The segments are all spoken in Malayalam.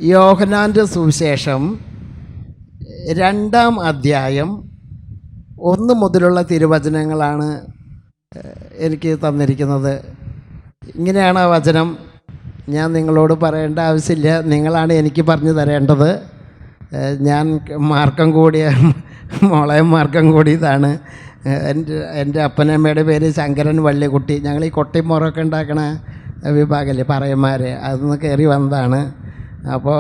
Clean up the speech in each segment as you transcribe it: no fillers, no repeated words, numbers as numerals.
യോഹന്നാൻ്റെ സുവിശേഷം 2-ാം അധ്യായം 1 മുതലുള്ള തിരുവചനങ്ങളാണ് എനിക്ക് തന്നിരിക്കുന്നത്. ഇങ്ങനെയാണ് ആ വചനം. ഞാൻ നിങ്ങളോട് പറയേണ്ട ആവശ്യമില്ല, നിങ്ങളാണ് എനിക്ക് പറഞ്ഞു തരേണ്ടത്. ഞാൻ മാർക്കം കൂടിയ മോളയം മാർക്കം കൂടിയതാണ്. എൻ്റെ അപ്പനമ്മയുടെ പേര് ശങ്കരൻ വള്ളിക്കുട്ടി. ഞങ്ങൾ ഈ കൊട്ടിമുറൊക്കെ ഉണ്ടാക്കണ വിഭാഗമല്ലേ പറയന്മാർ, അതൊന്ന് കയറി വന്നതാണ്. അപ്പോൾ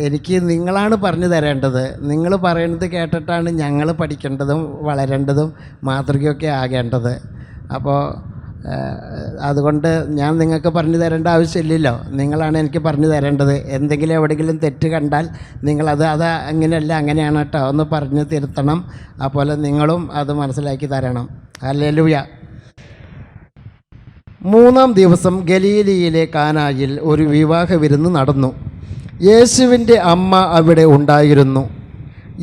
എനിക്ക് നിങ്ങളാണ് പറഞ്ഞു തരേണ്ടത്. നിങ്ങൾ പറയുന്നത് കേട്ടിട്ടാണ് ഞങ്ങൾ പഠിക്കേണ്ടതും വളരേണ്ടതും മാതൃകയൊക്കെ ആകേണ്ടത്. അപ്പോൾ അതുകൊണ്ട് ഞാൻ നിങ്ങൾക്ക് പറഞ്ഞു തരേണ്ട ആവശ്യമില്ലല്ലോ, നിങ്ങളാണ് എനിക്ക് പറഞ്ഞു തരേണ്ടത്. എന്തെങ്കിലും എവിടെയെങ്കിലും തെറ്റ് കണ്ടാൽ നിങ്ങളത് അങ്ങനെയല്ല അങ്ങനെയാണ് കേട്ടോ ഒന്ന് പറഞ്ഞ് തിരുത്തണം. അതുപോലെ നിങ്ങളും അത് മനസ്സിലാക്കി തരണം. ഹല്ലേലൂയ. 3-ാം ദിവസം ഗലീലയിലെ കാനായിൽ ഒരു വിവാഹ വിരുന്ന് നടന്നു. യേശുവിൻ്റെ അമ്മ അവിടെ ഉണ്ടായിരുന്നു.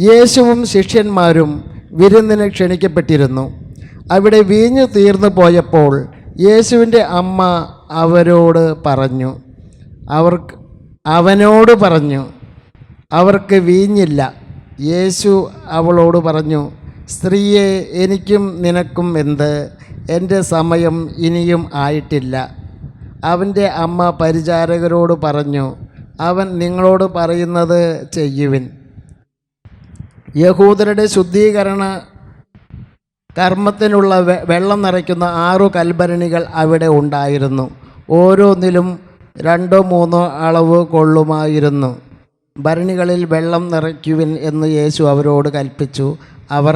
യേശുവും ശിഷ്യന്മാരും വിരുന്നിന് ക്ഷണിക്കപ്പെട്ടിരുന്നു. അവിടെ വീഞ്ഞു തീർന്നു പോയപ്പോൾ യേശുവിൻ്റെ അമ്മ അവനോട് പറഞ്ഞു അവർക്ക് വീഞ്ഞില്ല. യേശു അവളോട് പറഞ്ഞു, സ്ത്രീയെ, എനിക്കും നിനക്കും എന്ത്? എൻ്റെ സമയം ഇനിയും ആയിട്ടില്ല. അവൻ്റെ അമ്മ പരിചാരകരോട് പറഞ്ഞു, അവൻ നിങ്ങളോട് പറയുന്നത് ചെയ്യുവിൻ. യഹൂദരുടെ ശുദ്ധീകരണ കർമ്മത്തിനുള്ള വെള്ളം നിറയ്ക്കുന്ന 6 കൽഭരണികൾ അവിടെ ഉണ്ടായിരുന്നു. ഓരോന്നിലും 2-3 അളവ് കൊള്ളുമായിരുന്നു. ഭരണികളിൽ വെള്ളം നിറയ്ക്കുവിൻ എന്ന് യേശു അവരോട് കൽപ്പിച്ചു. അവർ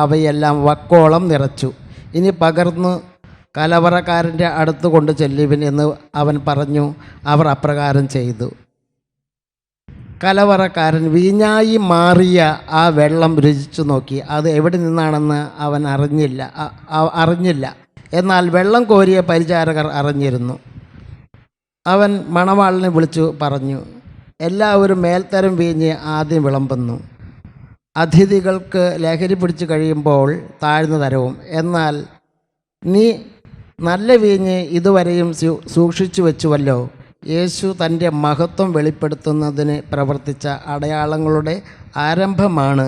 അവയെല്ലാം വക്കോളം നിറച്ചു. ഇനി പകർന്ന് കലവറക്കാരൻ്റെ അടുത്ത് കൊണ്ട് ചെല്ലുവിൻ എന്ന് അവൻ പറഞ്ഞു. അവർ അപ്രകാരം ചെയ്തു. കലവറക്കാരൻ വീഞ്ഞായി മാറിയ ആ വെള്ളം രുചിച്ചു നോക്കി. അത് എവിടെ നിന്നാണെന്ന് അവൻ അറിഞ്ഞില്ല. എന്നാൽ വെള്ളം കോരിയ പരിചാരകർ അറിഞ്ഞിരുന്നു. അവൻ മണവാളിനെ വിളിച്ചു പറഞ്ഞു, എല്ലാവരും മേൽത്തരം വീഞ്ഞ് ആദ്യം വിളമ്പുന്നു. അതിഥികൾക്ക് ലഹരി പിടിച്ചു കഴിയുമ്പോൾ താഴ്ന്ന തരവും. എന്നാൽ നീ നല്ല വീഞ്ഞ് ഇതുവരെയും സൂക്ഷിച്ചു വെച്ചുവല്ലോ. യേശു തൻ്റെ മഹത്വം വെളിപ്പെടുത്തുന്നതിന് പ്രവർത്തിച്ച അടയാളങ്ങളുടെ ആരംഭമാണ്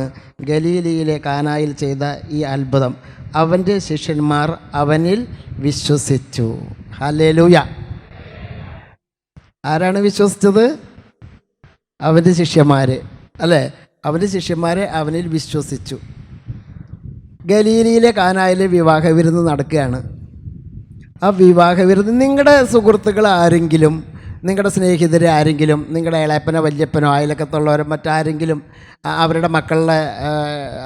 ഗലീലയിലെ കാനായിൽ ചെയ്ത ഈ അത്ഭുതം. അവൻ്റെ ശിഷ്യന്മാർ അവനിൽ വിശ്വസിച്ചു. ഹല്ലേലൂയ. ആരാണ് വിശ്വസിച്ചത്? അവൻ്റെ ശിഷ്യന്മാർ അല്ലേ? അവൻ്റെ ശിഷ്യന്മാരെ അവനിൽ വിശ്വസിച്ചു. ഗലീലയിലെ കാനായിലെ വിവാഹ വിരുന്ന് നടക്കുകയാണ്. ആ വിവാഹ വിരുന്ന് നിങ്ങളുടെ സുഹൃത്തുക്കൾ ആരെങ്കിലും, നിങ്ങളുടെ സ്നേഹിതരെ ആരെങ്കിലും, നിങ്ങളുടെ ഇളയപ്പനോ വല്യപ്പനോ അയലക്കത്തുള്ളവരോ മറ്റാരെങ്കിലും അവരുടെ മക്കളുടെ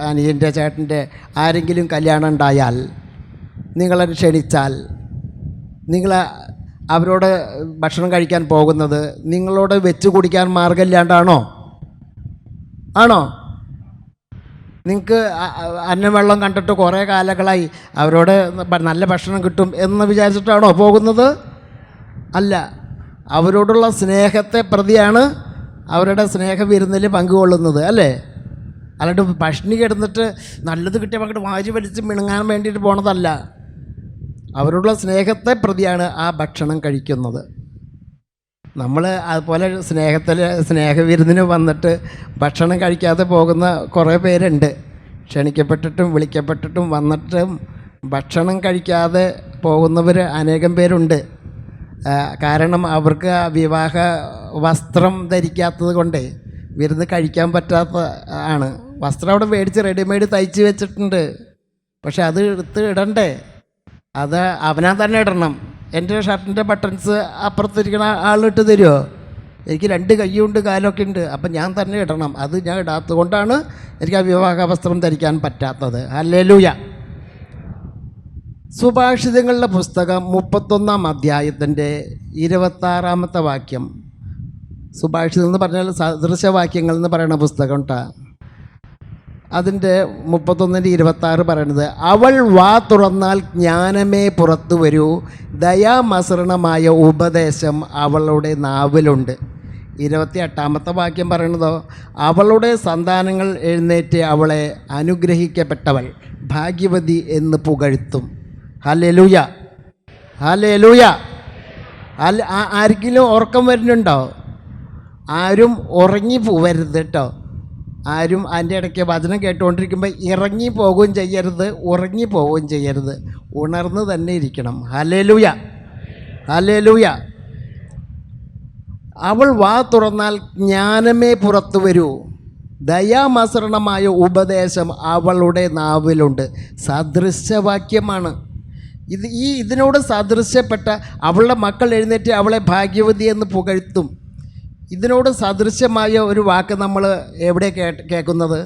അനിയൻ്റെ ചേട്ടൻ്റെ ആരെങ്കിലും കല്യാണം ഉണ്ടായാൽ നിങ്ങളെ ക്ഷണിച്ചാൽ നിങ്ങൾ അവരോട് ഭക്ഷണം കഴിക്കാൻ പോകുന്നത് നിങ്ങളോട് വെച്ച് കുടിക്കാൻ മാർഗമില്ലാണ്ടാണോ? ആണോ? നിങ്ങൾക്ക് അന്നം വെള്ളം കണ്ടിട്ട് കുറേ കാലങ്ങളായി അവരോട് നല്ല ഭക്ഷണം കിട്ടും എന്ന് വിചാരിച്ചിട്ടാണോ പോകുന്നത്? അല്ല, അവരോടുള്ള സ്നേഹത്തെ പ്രതിയാണ് അവരുടെ സ്നേഹവിരുന്നിൽ പങ്കുകൊള്ളുന്നത് അല്ലേ? അല്ലാണ്ട് ഭക്ഷണി കിടന്നിട്ട് നല്ലത് കിട്ടിയ അങ്ങോട്ട് വാരി വലിച്ച് മിണുങ്ങാൻ വേണ്ടിയിട്ട് പോണതല്ല. അവരോടുള്ള സ്നേഹത്തെ പ്രതിയാണ് ആ ഭക്ഷണം കഴിക്കുന്നത്. നമ്മൾ അതുപോലെ സ്നേഹവിരുന്നിന് വന്നിട്ട് ഭക്ഷണം കഴിക്കാതെ പോകുന്ന കുറേ പേരുണ്ട്. ക്ഷണിക്കപ്പെട്ടിട്ടും വിളിക്കപ്പെട്ടിട്ടും വന്നിട്ടും ഭക്ഷണം കഴിക്കാതെ പോകുന്നവർ അനേകം പേരുണ്ട്. കാരണം അവർക്ക് ആ വിവാഹ വസ്ത്രം ധരിക്കാത്തത് കൊണ്ട് വിരുന്ന് കഴിക്കാൻ പറ്റാത്ത ആണ്. വസ്ത്രം അവിടെ മേടിച്ച് റെഡിമെയ്ഡ് തയ്ച്ച് വെച്ചിട്ടുണ്ട്. പക്ഷെ അത് എടുത്ത് ഇടണ്ടേ? അത് അവനാ തന്നെ ഇടണം. എൻ്റെ ഷർട്ടിൻ്റെ ബട്ടൺസ് അപ്പുറത്തിരിക്കണ ആളിട്ട് തരുമോ? എനിക്ക് 2 കൈയുണ്ട് കാലൊക്കെ ഉണ്ട്, അപ്പം ഞാൻ തന്നെ ഇടണം. അത് ഞാൻ ഇടാത്തത് കൊണ്ടാണ് എനിക്ക് ആ വിവാഹ വസ്ത്രം ധരിക്കാൻ പറ്റാത്തത്. ഹല്ലേലൂയ. സുഭാഷിതങ്ങളുടെ പുസ്തകം 31-ാം അധ്യായത്തിൻ്റെ 26-ാമത്തെ വാക്യം. സുഭാഷിതം എന്ന് പറഞ്ഞാൽ സദൃശവാക്യങ്ങൾ എന്ന് പറയുന്ന പുസ്തകം കേട്ടോ. അതിൻ്റെ 31-26 പറയണത്, അവൾ വാ തുറന്നാൽ ജ്ഞാനമേ പുറത്തു വരൂ, ദയാമസൃണമായ ഉപദേശം അവളുടെ നാവിലുണ്ട്. 28-ാമത്തെ വാക്യം പറയണതോ, അവളുടെ സന്താനങ്ങൾ എഴുന്നേറ്റ് അവളെ അനുഗ്രഹിക്കപ്പെട്ടവൾ ഭാഗ്യവതി എന്ന് പുകഴ്ത്തും. Hallelujah, hallelujah. ആർക്കെങ്കിലും ഉറക്കം വരുന്നുണ്ടോ? ആരും ഉറങ്ങി പോവരുത് കേട്ടോ. ആരും അതിൻ്റെ ഇടയ്ക്ക് വചനം കേട്ടുകൊണ്ടിരിക്കുമ്പോൾ ഇറങ്ങി പോവുകയും ചെയ്യരുത്, ഉറങ്ങി പോവുകയും ചെയ്യരുത്. ഉണർന്ന് തന്നെ ഇരിക്കണം. Hallelujah, hallelujah. അവൾ വാ തുറന്നാൽ ജ്ഞാനമേ പുറത്തു വരൂ. ദയാമസരണമായ ഉപദേശം അവളുടെ നാവിലുണ്ട്. സദൃശവാക്യമാണ് ഇത്. ഇതിനോട് സദൃശ്യപ്പെട്ട അവളുടെ മക്കൾ എഴുന്നേറ്റ് അവളെ ഭാഗ്യവതി എന്ന് പുകഴ്ത്തും. ഇതിനോട് സദൃശ്യമായ ഒരു വാക്ക് നമ്മൾ എവിടെ കേൾക്കുന്നത്?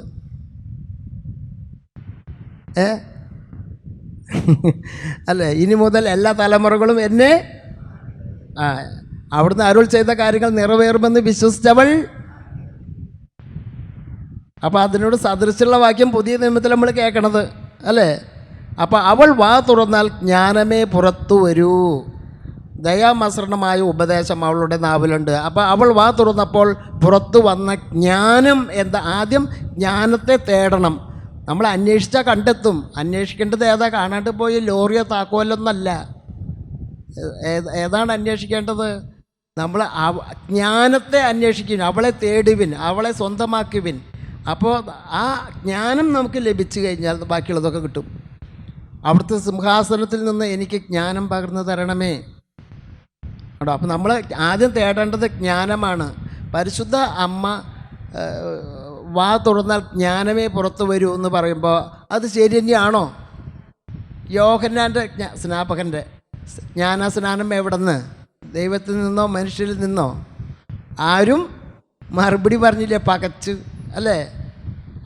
അല്ലേ? ഇനി മുതൽ എല്ലാ തലമുറകളും എന്നെ അവിടുന്ന് അരുൾ ചെയ്ത കാര്യങ്ങൾ നിറവേറുമെന്ന് വിശ്വസിച്ചവൾ. അപ്പോൾ അതിനോട് സദൃശ്യമുള്ള വാക്യം പുതിയ നിയമത്തിൽ നമ്മൾ കേൾക്കണത് അല്ലേ? അപ്പോൾ അവൾ വാ തുറന്നാൽ ജ്ഞാനമേ പുറത്തു വരൂ. ദയാമസരണമായ ഉപദേശം അവളുടെ നാവിലുണ്ട്. അപ്പോൾ അവൾ വാ തുറന്നപ്പോൾ പുറത്തു വന്ന ജ്ഞാനം എന്താ? ആദ്യം ജ്ഞാനത്തെ തേടണം. നമ്മൾ അന്വേഷിച്ചാൽ കണ്ടെത്തും. അന്വേഷിക്കേണ്ടത് ഏതാ? കാണാണ്ട് പോയി ലോറിയോ താക്കോലൊന്നല്ല. ഏതാണ് അന്വേഷിക്കേണ്ടത്? നമ്മൾ ജ്ഞാനത്തെ അന്വേഷിക്കും. അവളെ തേടുവിൻ, അവളെ സ്വന്തമാക്കുവിൻ. അപ്പോൾ ആ ജ്ഞാനം നമുക്ക് ലഭിച്ചു കഴിഞ്ഞാൽ ബാക്കിയുള്ളതൊക്കെ കിട്ടും. അവിടുത്തെ സിംഹാസനത്തിൽ നിന്ന് എനിക്ക് ജ്ഞാനം പകർന്നു തരണമേ കേട്ടോ. അപ്പോൾ നമ്മൾ ആദ്യം തേടേണ്ടത് ജ്ഞാനമാണ്. പരിശുദ്ധ അമ്മ വാ തുറന്നാൽ ജ്ഞാനമേ പുറത്തു വരൂ എന്ന് പറയുമ്പോൾ അത് ശരി തന്നെയാണോ? യോഹന്നാൻ്റെ സ്നാപകൻ്റെ ജ്ഞാനസ്നാനം എവിടെ നിന്ന്? ദൈവത്തിൽ നിന്നോ മനുഷ്യരിൽ നിന്നോ? ആരും മറുപടി പറഞ്ഞില്ലേ, പകച്ച് അല്ലേ?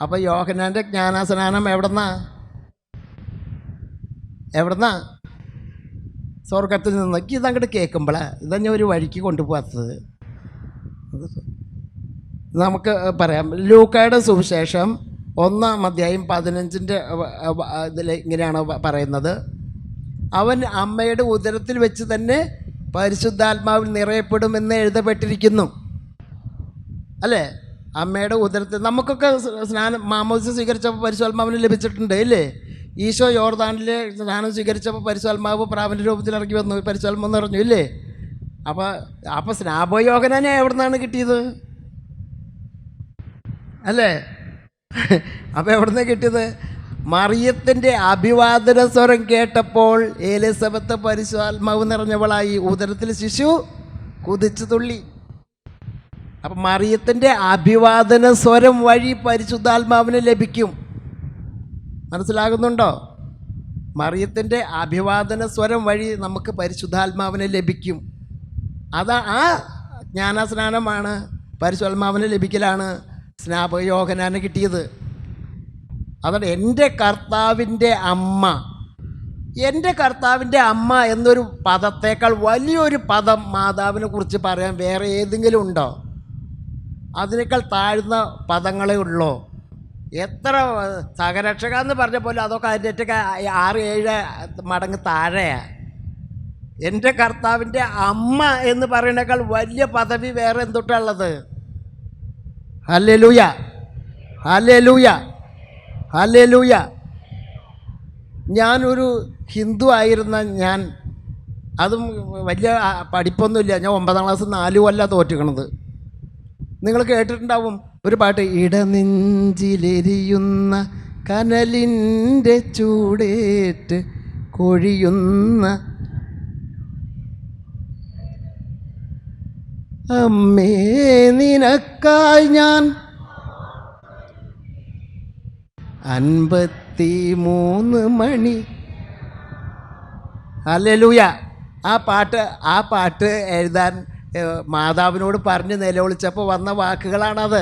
അപ്പോൾ യോഹന്നാൻ്റെ ജ്ഞാനസ്നാനം എവിടെന്നാ? സ്വർഗത്തിൽ നിന്ന്. ഇതങ്ങോട്ട് കേൾക്കുമ്പോഴാണ് ഇതന്നെ ഒരു വഴിക്ക് കൊണ്ടുപോകാത്തത്. നമുക്ക് പറയാം. ലൂക്കായുടെ സുവിശേഷം 1:15 ഇതിൽ ഇങ്ങനെയാണ് പറയുന്നത്. അവൻ അമ്മയുടെ ഉദരത്തിൽ വെച്ച് തന്നെ പരിശുദ്ധാത്മാവിൽ നിറയപ്പെടുമെന്ന് എഴുതപ്പെട്ടിരിക്കുന്നു അല്ലേ? അമ്മയുടെ ഉദരത്തിൽ നമുക്കൊക്കെ സ്നാനം മാമോദിസ സ്വീകരിച്ചപ്പോൾ പരിശുദ്ധാത്മാവിന് ലഭിച്ചിട്ടുണ്ട് ഇല്ലേ? ഈശോ യോർദാനിൽ സ്നാനം സ്വീകരിച്ചപ്പോൾ പരിശുദ്ധാത്മാവ് പ്രാവിൻ്റെ രൂപത്തിൽ ഇറങ്ങി വന്നു, പരിശുദ്ധാത്മാവ് നിറഞ്ഞു ഇല്ലേ? അപ്പോൾ സ്നാപയോഹനാനെ എവിടെ നിന്നാണ് കിട്ടിയത് അല്ലേ? അപ്പോൾ എവിടെ നിന്നാണ് കിട്ടിയത്? മറിയത്തിൻ്റെ അഭിവാദന സ്വരം കേട്ടപ്പോൾ എലിസബത്ത് പരിശുദ്ധാത്മാവ് നിറഞ്ഞവളായി, ഉദരത്തിൽ ശിശു കുതിച്ചു തുള്ളി. അപ്പം മറിയത്തിൻ്റെ അഭിവാദന സ്വരം വഴി പരിശുദ്ധാത്മാവിന് ലഭിക്കും. മനസ്സിലാകുന്നുണ്ടോ? മറിയത്തിൻ്റെ അഭിവാദന സ്വരം വഴി നമുക്ക് പരിശുദ്ധാത്മാവിനെ ലഭിക്കും. ആ ജ്ഞാനസ്നാനമാണ്, പരിശുദ്ധാത്മാവിനെ ലഭിക്കലാണ് സ്നാപകയോഹന്നാന് കിട്ടിയത്. അതുകൊണ്ട് എൻ്റെ കർത്താവിൻ്റെ അമ്മ എന്നൊരു പദത്തേക്കാൾ വലിയൊരു പദം മാതാവിനെ കുറിച്ച് പറയാൻ വേറെ ഏതെങ്കിലും ഉണ്ടോ? അതിനേക്കാൾ താഴ്ന്ന പദങ്ങളേ ഉള്ളൂ. എത്ര സഹരക്ഷക എന്ന് പറഞ്ഞ പോലെ അതൊക്കെ അതിൻ്റെയൊക്കെ 6-7 മടങ്ങ് താഴെയാണ്. എൻ്റെ കർത്താവിൻ്റെ അമ്മ എന്ന് പറയുന്നേക്കാൾ വലിയ പദവി വേറെ എന്തുട്ടുള്ളത്? Hallelujah, hallelujah, hallelujah. ഞാനൊരു ഹിന്ദു ആയിരുന്ന അതും വലിയ പഠിപ്പൊന്നുമില്ല. ഞാൻ 9ാം ക്ലാസ് 4 കൊല്ലം തോറ്റിക്കണത്. നിങ്ങൾ കേട്ടിട്ടുണ്ടാവും ഒരു പാട്ട്, ഇടനെഞ്ചിലെരിയുന്ന കനലിൻ്റെ ചൂടേറ്റ് കൊഴിയുന്ന അമ്മേ നിനക്കായി ഞാൻ 53 മണി. ഹല്ലേലൂയ. ആ പാട്ട് എഴുതാൻ മാതാവിനോട് പറഞ്ഞ് നിലവിളിച്ചപ്പോൾ വന്ന വാക്കുകളാണത്.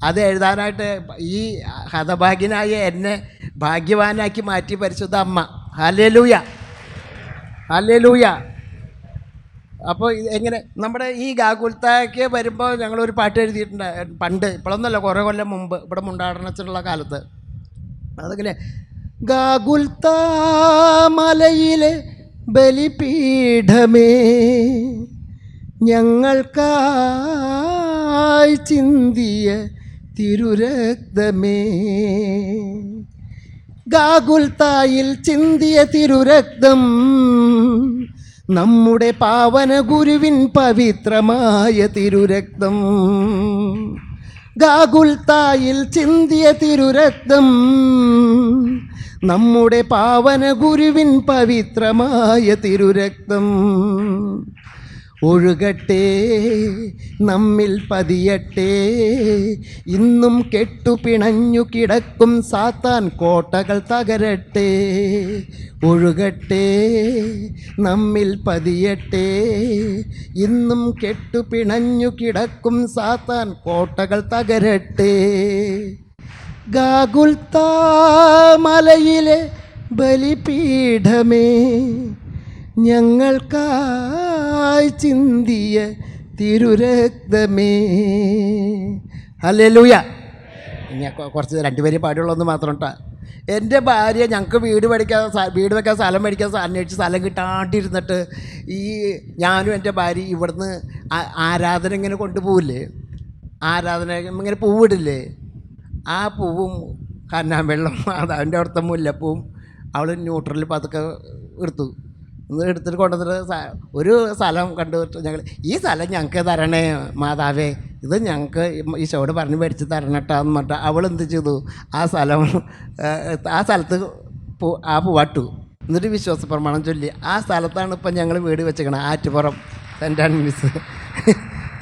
അത് എഴുതാനായിട്ട് ഈ ഹതഭാഗ്യനായ എന്നെ ഭാഗ്യവാനാക്കി മാറ്റി പരിശുദ്ധ അമ്മ. Hallelujah, hallelujah. അപ്പോൾ എങ്ങനെ നമ്മുടെ ഈ ഗാകുൽത്തായ്ക്ക് വരുമ്പോൾ ഞങ്ങളൊരു പാട്ട് എഴുതിയിട്ടുണ്ട് പണ്ട്, ഇപ്പോഴൊന്നുമല്ല, കുറേ കൊല്ലം മുമ്പ് ഇവിടെ മുണ്ടാടനത്തിനുള്ള കാലത്ത്. അതങ്ങനെ, ഗാകുൽത്താ മലയിലെ ബലിപീഠമേ ഞങ്ങൾക്കായി ചിന്തിയ തിരുരക്തമേ, ഗാകുൽത്തായിൽ ചിന്തിയ തിരുരക്തം നമ്മുടെ പാവന ഗുരുവിൻ പവിത്രമായ തിരുരക്തം, ഗാഗുൽത്തായിൽ ചിന്തിയ തിരുരക്തം, നമ്മുടെ പാവന ഗുരുവിൻ പവിത്രമായ തിരുരക്തം ഒഴുകട്ടെ, നമ്മിൽ പതിയട്ടെ. ഇന്നും കെട്ടുപിണഞ്ഞു കിടക്കും സാത്താൻ കോട്ടകൾ തകരട്ടെ. ഒഴുകട്ടെ, നമ്മിൽ പതിയട്ടെ. ഇന്നും കെട്ടുപിണഞ്ഞു കിടക്കും സാത്താൻ കോട്ടകൾ തകരട്ടെ. ഗാഗുൽത്താ മലയിലെ ബലിപീഠമേ, ഞങ്ങൾക്കായി ചിന്തിയ തിരുരക്തമേ. ഹല്ലേലൂയ. ഞാൻ കുറച്ച് രണ്ടുപേരെ പാടുള്ളൂ മാത്രം കേട്ടോ. എൻ്റെ ഭാര്യ ഞങ്ങൾക്ക് വീട് വെക്കാൻ സ്ഥലം മേടിക്കാൻ അന്വേഷിച്ച് സ്ഥലം കിട്ടാണ്ടിരുന്നിട്ട് ഈ ഞാനും എൻ്റെ ഭാര്യ ഇവിടുന്ന് ആരാധന ഇങ്ങനെ കൊണ്ടുപോവില്ലേ, ആരാധന ഇങ്ങനെ പൂവിടില്ലേ, ആ പൂവും കന്നാമ്പെള്ളം അതിൻ്റെ അവിടുത്തെ മുല്ലപ്പൂവും അവൾ ന്യൂട്രലിൽ പതുക്കെ എടുത്തിട്ട് കൊണ്ടുവന്നിട്ട് ഒരു സ്ഥലം കണ്ടുപിടിച്ച് ഞങ്ങൾ ഈ സ്ഥലം ഞങ്ങൾക്ക് തരണേ മാതാവേ, ഇത് ഞങ്ങൾക്ക് ഈശോട് പറഞ്ഞ് മേടിച്ച് തരണട്ടാന്ന് പറഞ്ഞിട്ട് അവൾ എന്ത് ചെയ്തു, ആ സ്ഥലത്ത് പൂവാട്ടു. എന്നിട്ട് വിശ്വാസ പ്രമാണം ചൊല്ലി ആ സ്ഥലത്താണ് ഇപ്പം ഞങ്ങൾ വീട് വെച്ചേക്കണേ. ആറ്റുപുറം സെൻ്റ് ആൻമീസ്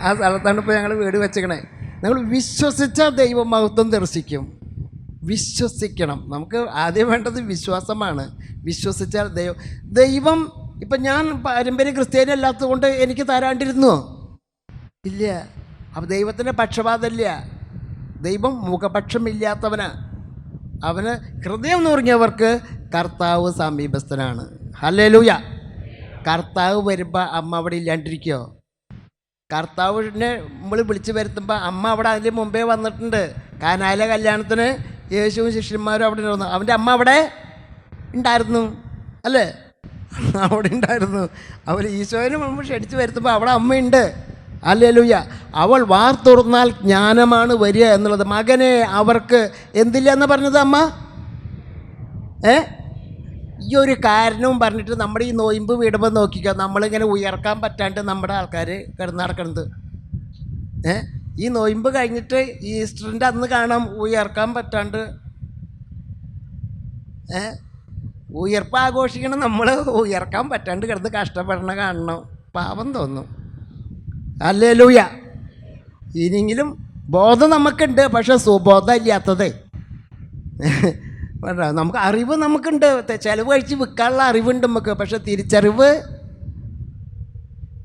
ആ സ്ഥലത്താണ് ഇപ്പോൾ ഞങ്ങൾ വീട് വെച്ചേക്കണേ. നമ്മൾ വിശ്വസിച്ച ദൈവമഹത്വം ദർശിക്കും. വിശ്വസിക്കണം. നമുക്ക് ആദ്യം വേണ്ടത് വിശ്വാസമാണ്. വിശ്വസിച്ചാൽ ദൈവം ഇപ്പം ഞാൻ പാരമ്പര്യ ക്രിസ്ത്യാനി അല്ലാത്തത് കൊണ്ട് എനിക്ക് തരാണ്ടിരുന്നോ? ഇല്ല. അപ്പം ദൈവത്തിൻ്റെ പക്ഷപാതമില്ല. ദൈവം മുഖപക്ഷമില്ലാത്തവനാ. അവന് ഹൃദയം നുറുങ്ങിയവർക്ക് കർത്താവ് സമീപസ്ഥനാണ്. ഹല്ലേലൂയ. കർത്താവ് വരുമ്പോൾ അമ്മ അവിടെ ഇല്ലാണ്ടിരിക്കുമോ? കർത്താവിനെ നമ്മൾ വിളിച്ച് വരുത്തുമ്പോൾ അമ്മ അവിടെ അതിന് മുമ്പേ വന്നിട്ടുണ്ട്. കാനായിലെ കല്യാണത്തിന് യേശുവും ശിഷ്യന്മാരും അവിടെ ഉണ്ടായിരുന്നു. അവൻ്റെ അമ്മ അവിടെ ഉണ്ടായിരുന്നു അല്ലേ? അവിടെ ഉണ്ടായിരുന്നു. അവൾ ഈശോന് മുമ്പ് ക്ഷണിച്ച് വരുത്തുമ്പോൾ അവിടെ അമ്മയുണ്ട്. ഹല്ലേലൂയ. അവൾ വാർ തുറന്നാൽ ജ്ഞാനമാണ് വരിക എന്നുള്ളത്. മകനെ അവർക്ക് എന്തില്ല എന്ന് പറഞ്ഞത് അമ്മ? ഈ ഒരു കാരണവും പറഞ്ഞിട്ട് നമ്മുടെ ഈ നോയിമ്പ് വീടുമ്പോൾ നോക്കിക്കോ, നമ്മളിങ്ങനെ ഉയർക്കാൻ പറ്റാണ്ട് നമ്മുടെ ആൾക്കാർ കിടന്ന് നടക്കുന്നത്. ഈ നോയിമ്പ് കഴിഞ്ഞിട്ട് ഈസ്റ്ററിൻ്റെ അന്ന് കാണാം ഉയർക്കാൻ പറ്റാണ്ട് ഉയർപ്പ് ആഘോഷിക്കണം. നമ്മൾ ഉയർക്കാൻ പറ്റാണ്ട് കിടന്ന് കഷ്ടപ്പെടണ കാണണം. പാവം തോന്നും. ഹല്ലേലൂയ. ഇനിയെങ്കിലും ബോധം നമുക്കുണ്ട്, പക്ഷെ സുബോധം ഇല്ലാത്തത്. നമുക്ക് അറിവ് നമുക്കുണ്ട്, ചിലവ് കഴിച്ച് വിൽക്കാനുള്ള അറിവുണ്ട് നമുക്ക്. പക്ഷെ തിരിച്ചറിവ്,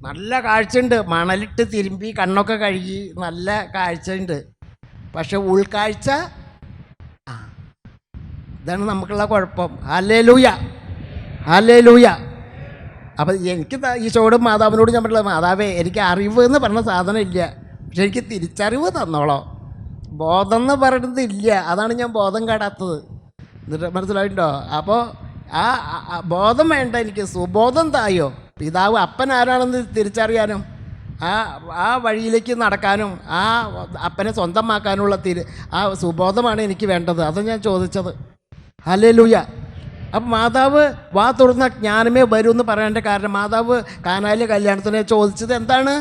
നല്ല കാഴ്ചയുണ്ട്, മണലിട്ട് തിരുമ്പി കണ്ണൊക്കെ കഴുകി നല്ല കാഴ്ചയുണ്ട്. പക്ഷെ ഉൾക്കാഴ്ച, ഇതാണ് നമുക്കുള്ള കുഴപ്പം. ഹല്ലേലൂയ. ഹല്ലേലൂയ. അപ്പം എനിക്ക് ഈശോയോടും മാതാവിനോട് ഞാൻ പറഞ്ഞില്ല, മാതാവേ എനിക്ക് അറിവ് എന്ന് പറഞ്ഞ സാധനം ഇല്ല, പക്ഷെ എനിക്ക് തിരിച്ചറിവ് തന്നോളോ. ബോധം എന്ന് പറയുന്നത് ഇല്ല. അതാണ് ഞാൻ ബോധം കേടാത്തത്. എന്നിട്ട് മനസ്സിലായിട്ടുണ്ടോ? അപ്പോൾ ആ ബോധം വേണ്ട, എനിക്ക് സുബോധം തായോ. പിതാവ് അപ്പൻ ആരാണെന്ന് തിരിച്ചറിയാനും ആ വഴിയിലേക്ക് നടക്കാനും ആ അപ്പനെ സ്വന്തമാക്കാനുള്ള ആ സുബോധമാണ് എനിക്ക് വേണ്ടത്. അതാണ് ഞാൻ ചോദിച്ചത്. ഹല്ലേലൂയ. അപ്പം മാതാവ് വാ തുറന്ന ജ്ഞാനമേ വരൂ എന്ന് പറയേണ്ട കാരണം, മാതാവ് കാനായിലെ കല്യാണത്തിന് ചോദിച്ചത് എന്താണ്?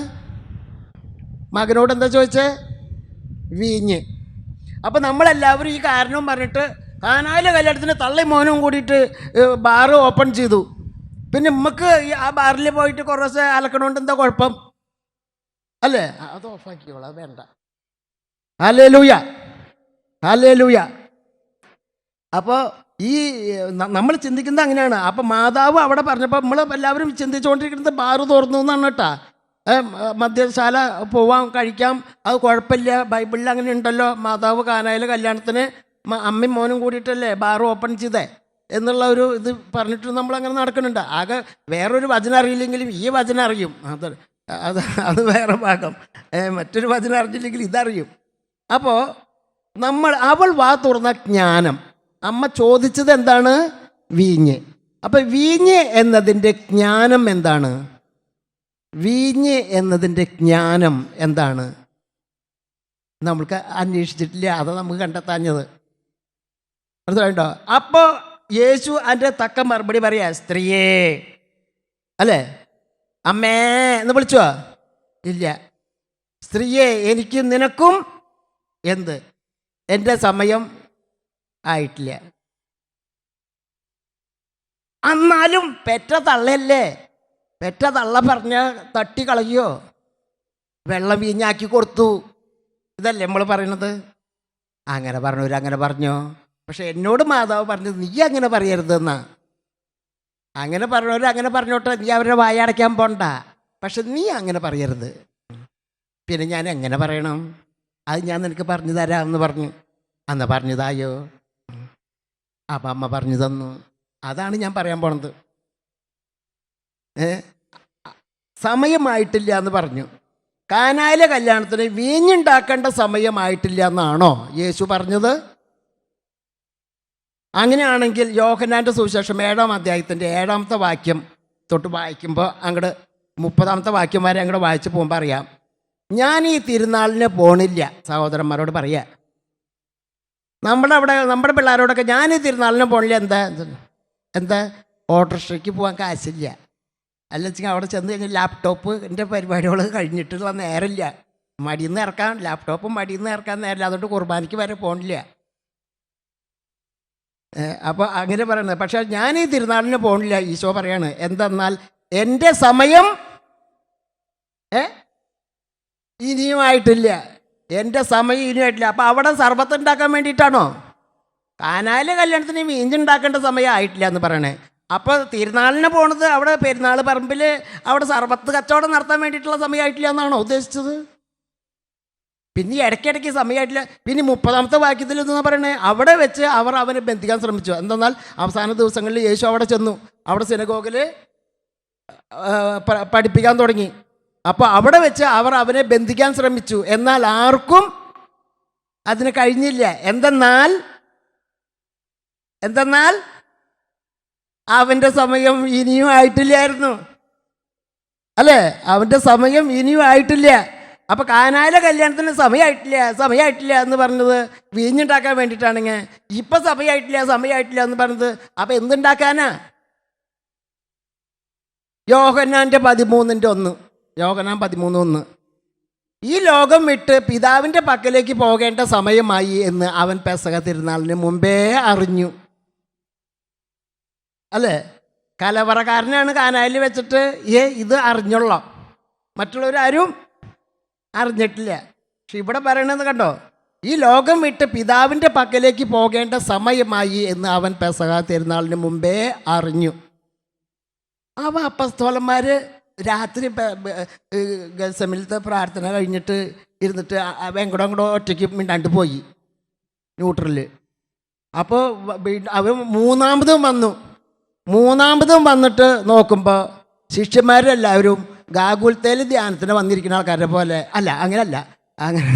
മകനോട് എന്താ ചോദിച്ചേ? വീഞ്ഞ്. അപ്പം നമ്മളെല്ലാവരും ഈ കാരണവും പറഞ്ഞിട്ട് കാനായിലെ കല്യാണത്തിന് തള്ളി മോനും കൂടിയിട്ട് ബാറ് ഓപ്പൺ ചെയ്തു. പിന്നെ നമുക്ക് ആ ബാറിൽ പോയിട്ട് കുറേ ദിവസം അലക്കണോണ്ട് എന്താ കുഴപ്പം? അല്ലേ? അത് ഓഫാക്കിയോളാം, വേണ്ട. ഹല്ലേലൂയ. ഹല്ലേലൂയ. അപ്പോൾ ഈ നമ്മൾ ചിന്തിക്കുന്നത് അങ്ങനെയാണ്. അപ്പം മാതാവ് അവിടെ പറഞ്ഞപ്പോൾ നമ്മൾ എല്ലാവരും ചിന്തിച്ചുകൊണ്ടിരിക്കുന്നത് ബാറ് തുറന്നു എന്നാണ് കേട്ടോ. മദ്യശാല പോവാം, കഴിക്കാം, അത് കുഴപ്പമില്ല, ബൈബിളിൽ അങ്ങനെ ഉണ്ടല്ലോ. മാതാവ് കാനായിലെ കല്യാണത്തിന് അമ്മയും മോനും കൂടിയിട്ടല്ലേ ബാർ ഓപ്പൺ ചെയ്തേ എന്നുള്ള ഒരു ഇത് പറഞ്ഞിട്ട് നമ്മളങ്ങനെ നടക്കുന്നുണ്ട്. ആകെ വേറൊരു വചനം അറിയില്ലെങ്കിലും ഈ വചനം അറിയും. അത് വേറെ ഭാഗം. മറ്റൊരു വചനം അറിഞ്ഞില്ലെങ്കിൽ ഇതറിയും. അപ്പോൾ അവൾ വാ തുറന്ന ജ്ഞാനം. അമ്മ ചോദിച്ചത് എന്താണ്? വീഞ്ഞ്. അപ്പം വീഞ്ഞ് എന്നതിൻ്റെ ജ്ഞാനം എന്താണ്? വീഞ്ഞ് എന്നതിൻ്റെ ജ്ഞാനം എന്താണ്? നമ്മൾക്ക് അന്വേഷിച്ചിട്ടില്ല, അതാണ് നമുക്ക് കണ്ടെത്താഞ്ഞത്. മനസ്സിലായിട്ടോ? അപ്പോൾ യേശു അതിൻ്റെ തക്ക മറുപടി പറയാ, സ്ത്രീയേ, അല്ലേ? അമ്മേ എന്ന് വിളിച്ചോ? ഇല്ല. സ്ത്രീയെ എനിക്കും നിനക്കും എന്ത്? എൻ്റെ സമയം ആയിട്ടില്ല. എന്നാലും പെറ്റ തള്ളയല്ലേ, പെറ്റ തള്ള പറഞ്ഞ തട്ടി കളയോ? വെള്ളം വീഞ്ഞാക്കി കൊടുത്തു, ഇതല്ലേ നമ്മൾ പറയണത്? അങ്ങനെ പറഞ്ഞവർ അങ്ങനെ പറഞ്ഞോ? പക്ഷെ എന്നോട് മാതാവ് പറഞ്ഞത് നീ അങ്ങനെ പറയരുതെന്നാ. അങ്ങനെ പറഞ്ഞവർ അങ്ങനെ പറഞ്ഞോട്ടെ, നീ അവരുടെ വായ അടയ്ക്കാൻ പോണ്ട, പക്ഷെ നീ അങ്ങനെ പറയരുത്. പിന്നെ ഞാൻ എങ്ങനെ പറയണം? അത് ഞാൻ നിനക്ക് പറഞ്ഞു തരാമെന്ന് പറഞ്ഞു. അന്ന് പറഞ്ഞതായോ? അപ്പം അമ്മ പറഞ്ഞു തന്നു. അതാണ് ഞാൻ പറയാൻ പോണത്. സമയമായിട്ടില്ല എന്ന് പറഞ്ഞു. കാനായിലെ കല്യാണത്തിന് വീഞ്ഞുണ്ടാക്കേണ്ട സമയമായിട്ടില്ല എന്നാണോ യേശു പറഞ്ഞത്? അങ്ങനെയാണെങ്കിൽ യോഹന്നാൻ്റെ സുവിശേഷം 7-ാം അധ്യായത്തിൻ്റെ 7-ാമത്തെ വാക്യം തൊട്ട് വായിക്കുമ്പോൾ അങ്ങോട്ട് 30-ാമത്തെ വാക്യം വരെ അങ്ങോട്ട് വായിച്ച് പോകുമ്പോൾ അറിയാം, ഞാൻ ഈ തിരുനാളിന് പോണില്ല. സഹോദരന്മാരോട് പറയാ, നമ്മുടെ പിള്ളേരോടൊക്കെ ഞാൻ ഈ തിരുനാളിന് പോണില്ല. എന്താ ഓട്ടോറിക്ഷയ്ക്ക് പോകാൻ കാശില്ല, അല്ല വെച്ചാൽ അവിടെ ചെന്ന് കഴിഞ്ഞാൽ ലാപ്ടോപ്പിൻ്റെ പരിപാടികൾ കഴിഞ്ഞിട്ടുള്ള നേരമില്ല, മടിയിൽ നിന്ന് ഇറക്കാൻ ലാപ്ടോപ്പും മടിയിൽ നിന്ന് ഇറക്കാൻ നേരമില്ല, അതുകൊണ്ട് കുർബാനയ്ക്ക് വരെ പോണില്ല. അപ്പോൾ അങ്ങനെ പറയുന്നത്. പക്ഷേ ഞാൻ ഈ തിരുനാളിന് പോണില്ല. ഈശോ പറയാണ്, എന്തെന്നാൽ എൻ്റെ സമയം ഇനിയുമായിട്ടില്ല, എൻ്റെ സമയം ഇനിയുമായിട്ടില്ല. അപ്പോൾ അവിടെ സർബത്ത് ഉണ്ടാക്കാൻ വേണ്ടിയിട്ടാണോ? കാനായിലെ കല്യാണത്തിന് വീഞ്ഞുണ്ടാക്കേണ്ട സമയം ആയിട്ടില്ല എന്ന് പറയണേ. അപ്പോൾ തിരുനാളിന് പോണത് അവിടെ പെരുന്നാൾ പറമ്പിൽ അവിടെ സർബത്ത് കച്ചവടം നടത്താൻ വേണ്ടിയിട്ടുള്ള സമയമായിട്ടില്ല എന്നാണോ ഉദ്ദേശിച്ചത്? പിന്നെ ഇടയ്ക്കിടയ്ക്ക് സമയമായിട്ടില്ല. പിന്നെ 30-ാമത്തെ വാക്യത്തിൽ എന്ന് പറയണേ, അവിടെ വെച്ച് അവർ അവനെ ബന്ധിക്കാൻ ശ്രമിച്ചു. എന്തെന്നാൽ അവസാന ദിവസങ്ങളിൽ യേശു അവിടെ ചെന്നു, അവിടെ സിനഗോഗിൽ പഠിപ്പിക്കാൻ തുടങ്ങി. അപ്പോൾ അവിടെ വെച്ച് അവർ അവനെ ബന്ധിക്കാൻ ശ്രമിച്ചു, എന്നാൽ ആർക്കും അതിന് കഴിഞ്ഞില്ല. എന്തെന്നാൽ അവൻ്റെ സമയം ഇനിയും ആയിട്ടില്ലായിരുന്നു, അല്ലേ? അവൻ്റെ സമയം ഇനിയും ആയിട്ടില്ല. അപ്പോൾ കാനായിലെ കല്യാണത്തിന് സമയമായിട്ടില്ല എന്ന് പറഞ്ഞത് വീഞ്ഞുണ്ടാക്കാൻ വേണ്ടിയിട്ടാണെങ്കിൽ ഇപ്പം സമയമായിട്ടില്ല എന്ന് പറഞ്ഞത് അപ്പം എന്തുണ്ടാക്കാനാ? യോഹന്നാൻ്റെ 13:1, യോഹന്നാൻ 13:1, ഈ ലോകം വിട്ട് പിതാവിൻ്റെ പക്കലേക്ക് പോകേണ്ട സമയമായി എന്ന് അവൻ പെസഹ തിരുനാളിന് മുമ്പേ അറിഞ്ഞു, അല്ലേ? കലവറക്കാരനാണ് കാനായിൽ വെച്ചിട്ട് ഇത് അറിഞ്ഞുള്ളൂ, മറ്റുള്ളവരാരും അറിഞ്ഞിട്ടില്ല. പക്ഷെ ഇവിടെ പറയണത് കണ്ടോ, ഈ ലോകം വിട്ട് പിതാവിൻ്റെ പക്കലേക്ക് പോകേണ്ട സമയമായി എന്ന് അവൻ പെസഹ തിരുനാളിന് മുമ്പേ അറിഞ്ഞു. അപ്പസ്തോലന്മാർ രാത്രി ഗത്സമനിലത്തെ പ്രാർത്ഥന കഴിഞ്ഞിട്ട് ഇരുന്നിട്ട് എങ്ങോട്ടോ ഒറ്റയ്ക്ക് മിണ്ടാണ്ട് പോയി ന്യൂട്രല്. അപ്പോൾ അവൻ മൂന്നാമതും വന്നിട്ട് നോക്കുമ്പോൾ ശിഷ്യന്മാരെല്ലാവരും ഗാഗുൽത്തേൽ ധ്യാനത്തിന് വന്നിരിക്കുന്ന ആൾക്കാരെ പോലെ അങ്ങനെയല്ല അങ്ങനെ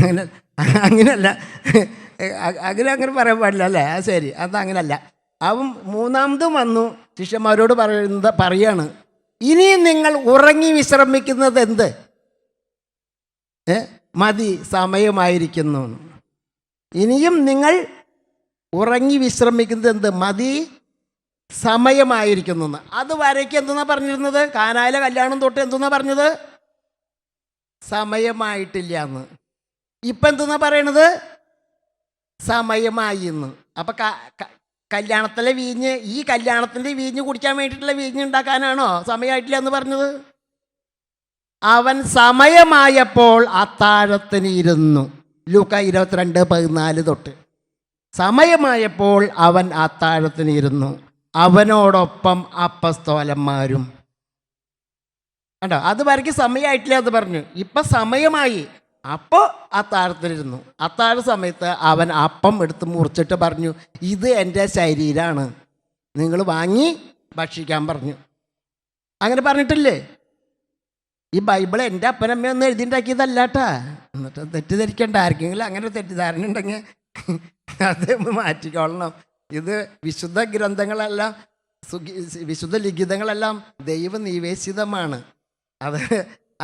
പറയാൻ പാടില്ല, അല്ലേ? അത് ശരി, അതങ്ങനല്ല. അവൻ മൂന്നാമതും വന്നു ശിഷ്യന്മാരോട് പറയാണ്, ഇനിയും നിങ്ങൾ ഉറങ്ങി വിശ്രമിക്കുന്നത് എന്ത്? മതി, സമയമായിരിക്കുന്നു. ഇനിയും നിങ്ങൾ ഉറങ്ങി വിശ്രമിക്കുന്നത് എന്ത്? മതി, സമയമായിരിക്കുന്നു. അതുവരേക്ക് എന്തെന്നാ പറഞ്ഞിരുന്നത്? കാനായിലെ കല്യാണം തൊട്ട് എന്തെന്നാ പറഞ്ഞത്? സമയമായിട്ടില്ല എന്ന്. ഇപ്പം എന്തെന്നാ പറയണത്? സമയമായി എന്ന്. അപ്പം കല്യാണത്തിലെ വീഞ്ഞ്, ഈ കല്യാണത്തിൻ്റെ വീഞ്ഞ് കുടിക്കാൻ വേണ്ടിയിട്ടുള്ള വീഞ്ഞ് ഉണ്ടാക്കാനാണോ സമയമായിട്ടില്ല എന്ന് പറഞ്ഞത്? അവൻ സമയമായപ്പോൾ അത്താഴത്തിന് ഇരുന്നു. ലൂക്ക 22:14 തൊട്ട്. സമയമായപ്പോൾ അവൻ അത്താഴത്തിന് ഇരുന്നു, അവനോടൊപ്പം അപ്പസ്തോലന്മാരും. കണ്ടോ, അത് വരയ്ക്ക് സമയമായിട്ടില്ല എന്ന് പറഞ്ഞു. ഇപ്പം സമയമായി. അപ്പോൾ അത്താഴത്തിലിരുന്നു. അത്താഴ സമയത്ത് അവൻ അപ്പം എടുത്ത് മുറിച്ചിട്ട് പറഞ്ഞു, ഇത് എൻ്റെ ശരീരമാണ്, നിങ്ങൾ വാങ്ങി ഭക്ഷിക്കാൻ പറഞ്ഞു. അങ്ങനെ പറഞ്ഞിട്ടില്ലേ? ഈ ബൈബിൾ എൻ്റെ അപ്പനമ്മയൊന്നും എഴുതിണ്ടാക്കിയതല്ല കേട്ടാ. എന്നിട്ട് തെറ്റിദ്ധരിക്കേണ്ട. ആർക്കെങ്കിലും അങ്ങനെ തെറ്റിദ്ധാരണ ഉണ്ടെങ്കിൽ അത് മാറ്റിക്കൊള്ളണം. ഇത് വിശുദ്ധ ഗ്രന്ഥങ്ങളെല്ലാം, വിശുദ്ധ ലിഖിതങ്ങളെല്ലാം ദൈവനിവേശിതമാണ്.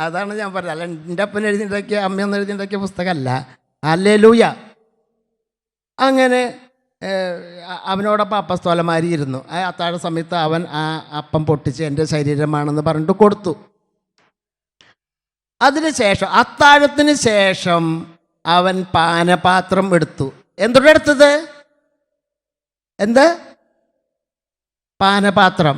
അതാണ് ഞാൻ പറഞ്ഞത്. അല്ല എൻ്റെ അപ്പൻ എഴുതിണ്ടാക്കിയ, അമ്മയൊന്നും എഴുതിണ്ടാക്കിയ പുസ്തകമല്ല. ഹല്ലേലൂയ. അങ്ങനെ അവനോടൊപ്പം അപ്പസ്തോലന്മാരിയിരുന്നു. ആ അത്താഴ സമയത്ത് അവൻ ആ അപ്പം പൊട്ടിച്ച് എൻ്റെ ശരീരമാണെന്ന് പറഞ്ഞിട്ട് കൊടുത്തു. അതിനുശേഷം അത്താഴത്തിന് ശേഷം അവൻ പാനപാത്രം എടുത്തു. എന്തുകൊണ്ട് എടുത്തത്? എന്ത് പാനപാത്രം?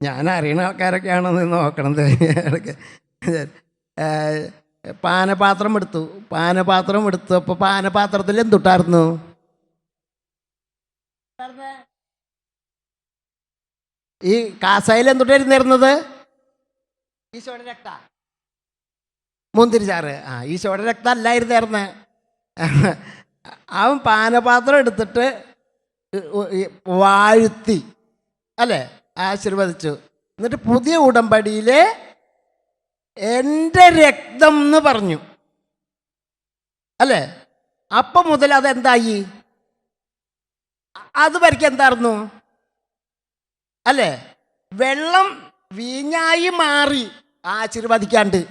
ഞാൻ അറിയുന്ന ആൾക്കാരൊക്കെയാണെന്ന് നോക്കണത്. പാനപാത്രം എടുത്തു. പാനപാത്രം എടുത്തപ്പോൾ പാനപാത്രത്തിൽ എന്തുട്ടായിരുന്നു? ഈ കാസായിൽ എന്തുട്ടായിരുന്നിരുന്നത്? ഈശോയുടെ രക്ത, മുന്തിരിച്ചാറ്. ഈശോയുടെ രക്തം അല്ലായിരുന്നേർന്ന്. അവൻ പാനപാത്രം എടുത്തിട്ട് വാഴ്ത്തി, അല്ലേ, ആശീർവദിച്ചു. എന്നിട്ട് പുതിയ ഉടമ്പടിയിലെ എൻ്റെ രക്തം എന്ന് പറഞ്ഞു, അല്ലേ? അപ്പം മുതൽ അതെന്തായി? അത് വരയ്ക്ക് എന്തായിരുന്നു, അല്ലേ? വെള്ളം വീഞ്ഞായി മാറി ആശീർവദിക്കാണ്ട്.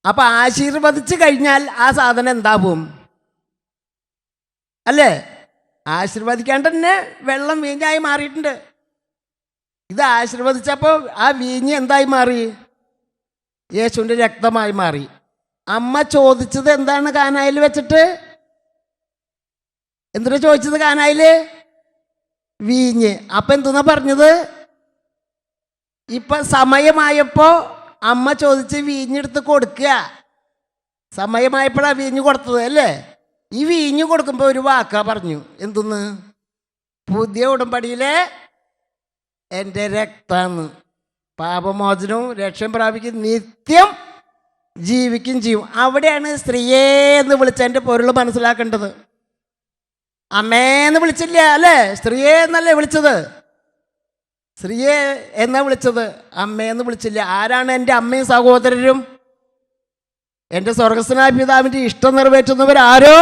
അപ്പം ആശീർവദിച്ച് കഴിഞ്ഞാൽ ആ സാധനം എന്താവും, അല്ലേ? ആശീർവദിക്കാണ്ട് തന്നെ വെള്ളം വീഞ്ഞായി മാറിയിട്ടുണ്ട്. ഇത് ആശീർവദിച്ചപ്പോൾ ആ വീഞ്ഞ് എന്തായി മാറി? യേശുവിൻ്റെ രക്തമായി മാറി. അമ്മ ചോദിച്ചത് എന്താണ് കാനായിൽ വെച്ചിട്ട്? എന്തിനാ ചോദിച്ചത് കാനായിൽ? വീഞ്ഞ്. അപ്പം എന്തെന്നാ പറഞ്ഞത്? ഇപ്പം സമയമായപ്പോൾ അമ്മ ചോദിച്ച് വീഞ്ഞെടുത്ത് കൊടുക്കുക. സമയമായപ്പോഴാണ് വീഞ്ഞ് കൊടുത്തത്, അല്ലേ? ഈ വീഞ്ഞ് കൊടുക്കുമ്പോൾ ഒരു വാക്കാ പറഞ്ഞു. എന്തെന്ന്? പുതിയ ഉടമ്പടിയിലെ എൻ്റെ രക്തമാണ്. പാപമോചനവും രക്ഷയും പ്രാപിക്കും, നിത്യം ജീവിക്കും ചെയ്യും. അവിടെയാണ് സ്ത്രീയെ എന്ന് വിളിച്ചതിൻ്റെ പൊരുൾ മനസ്സിലാക്കേണ്ടത്. അമ്മേന്ന് വിളിച്ചില്ല, അല്ലേ? സ്ത്രീയെ എന്നല്ലേ വിളിച്ചത്. സ്ത്രീയെ എന്നാ വിളിച്ചത്, അമ്മയെന്ന് വിളിച്ചില്ല. ആരാണ് എൻ്റെ അമ്മയും സഹോദരരും? എൻ്റെ സ്വർഗസ്വനായ പിതാവിൻ്റെ ഇഷ്ടം നിറവേറ്റുന്നവരാരോ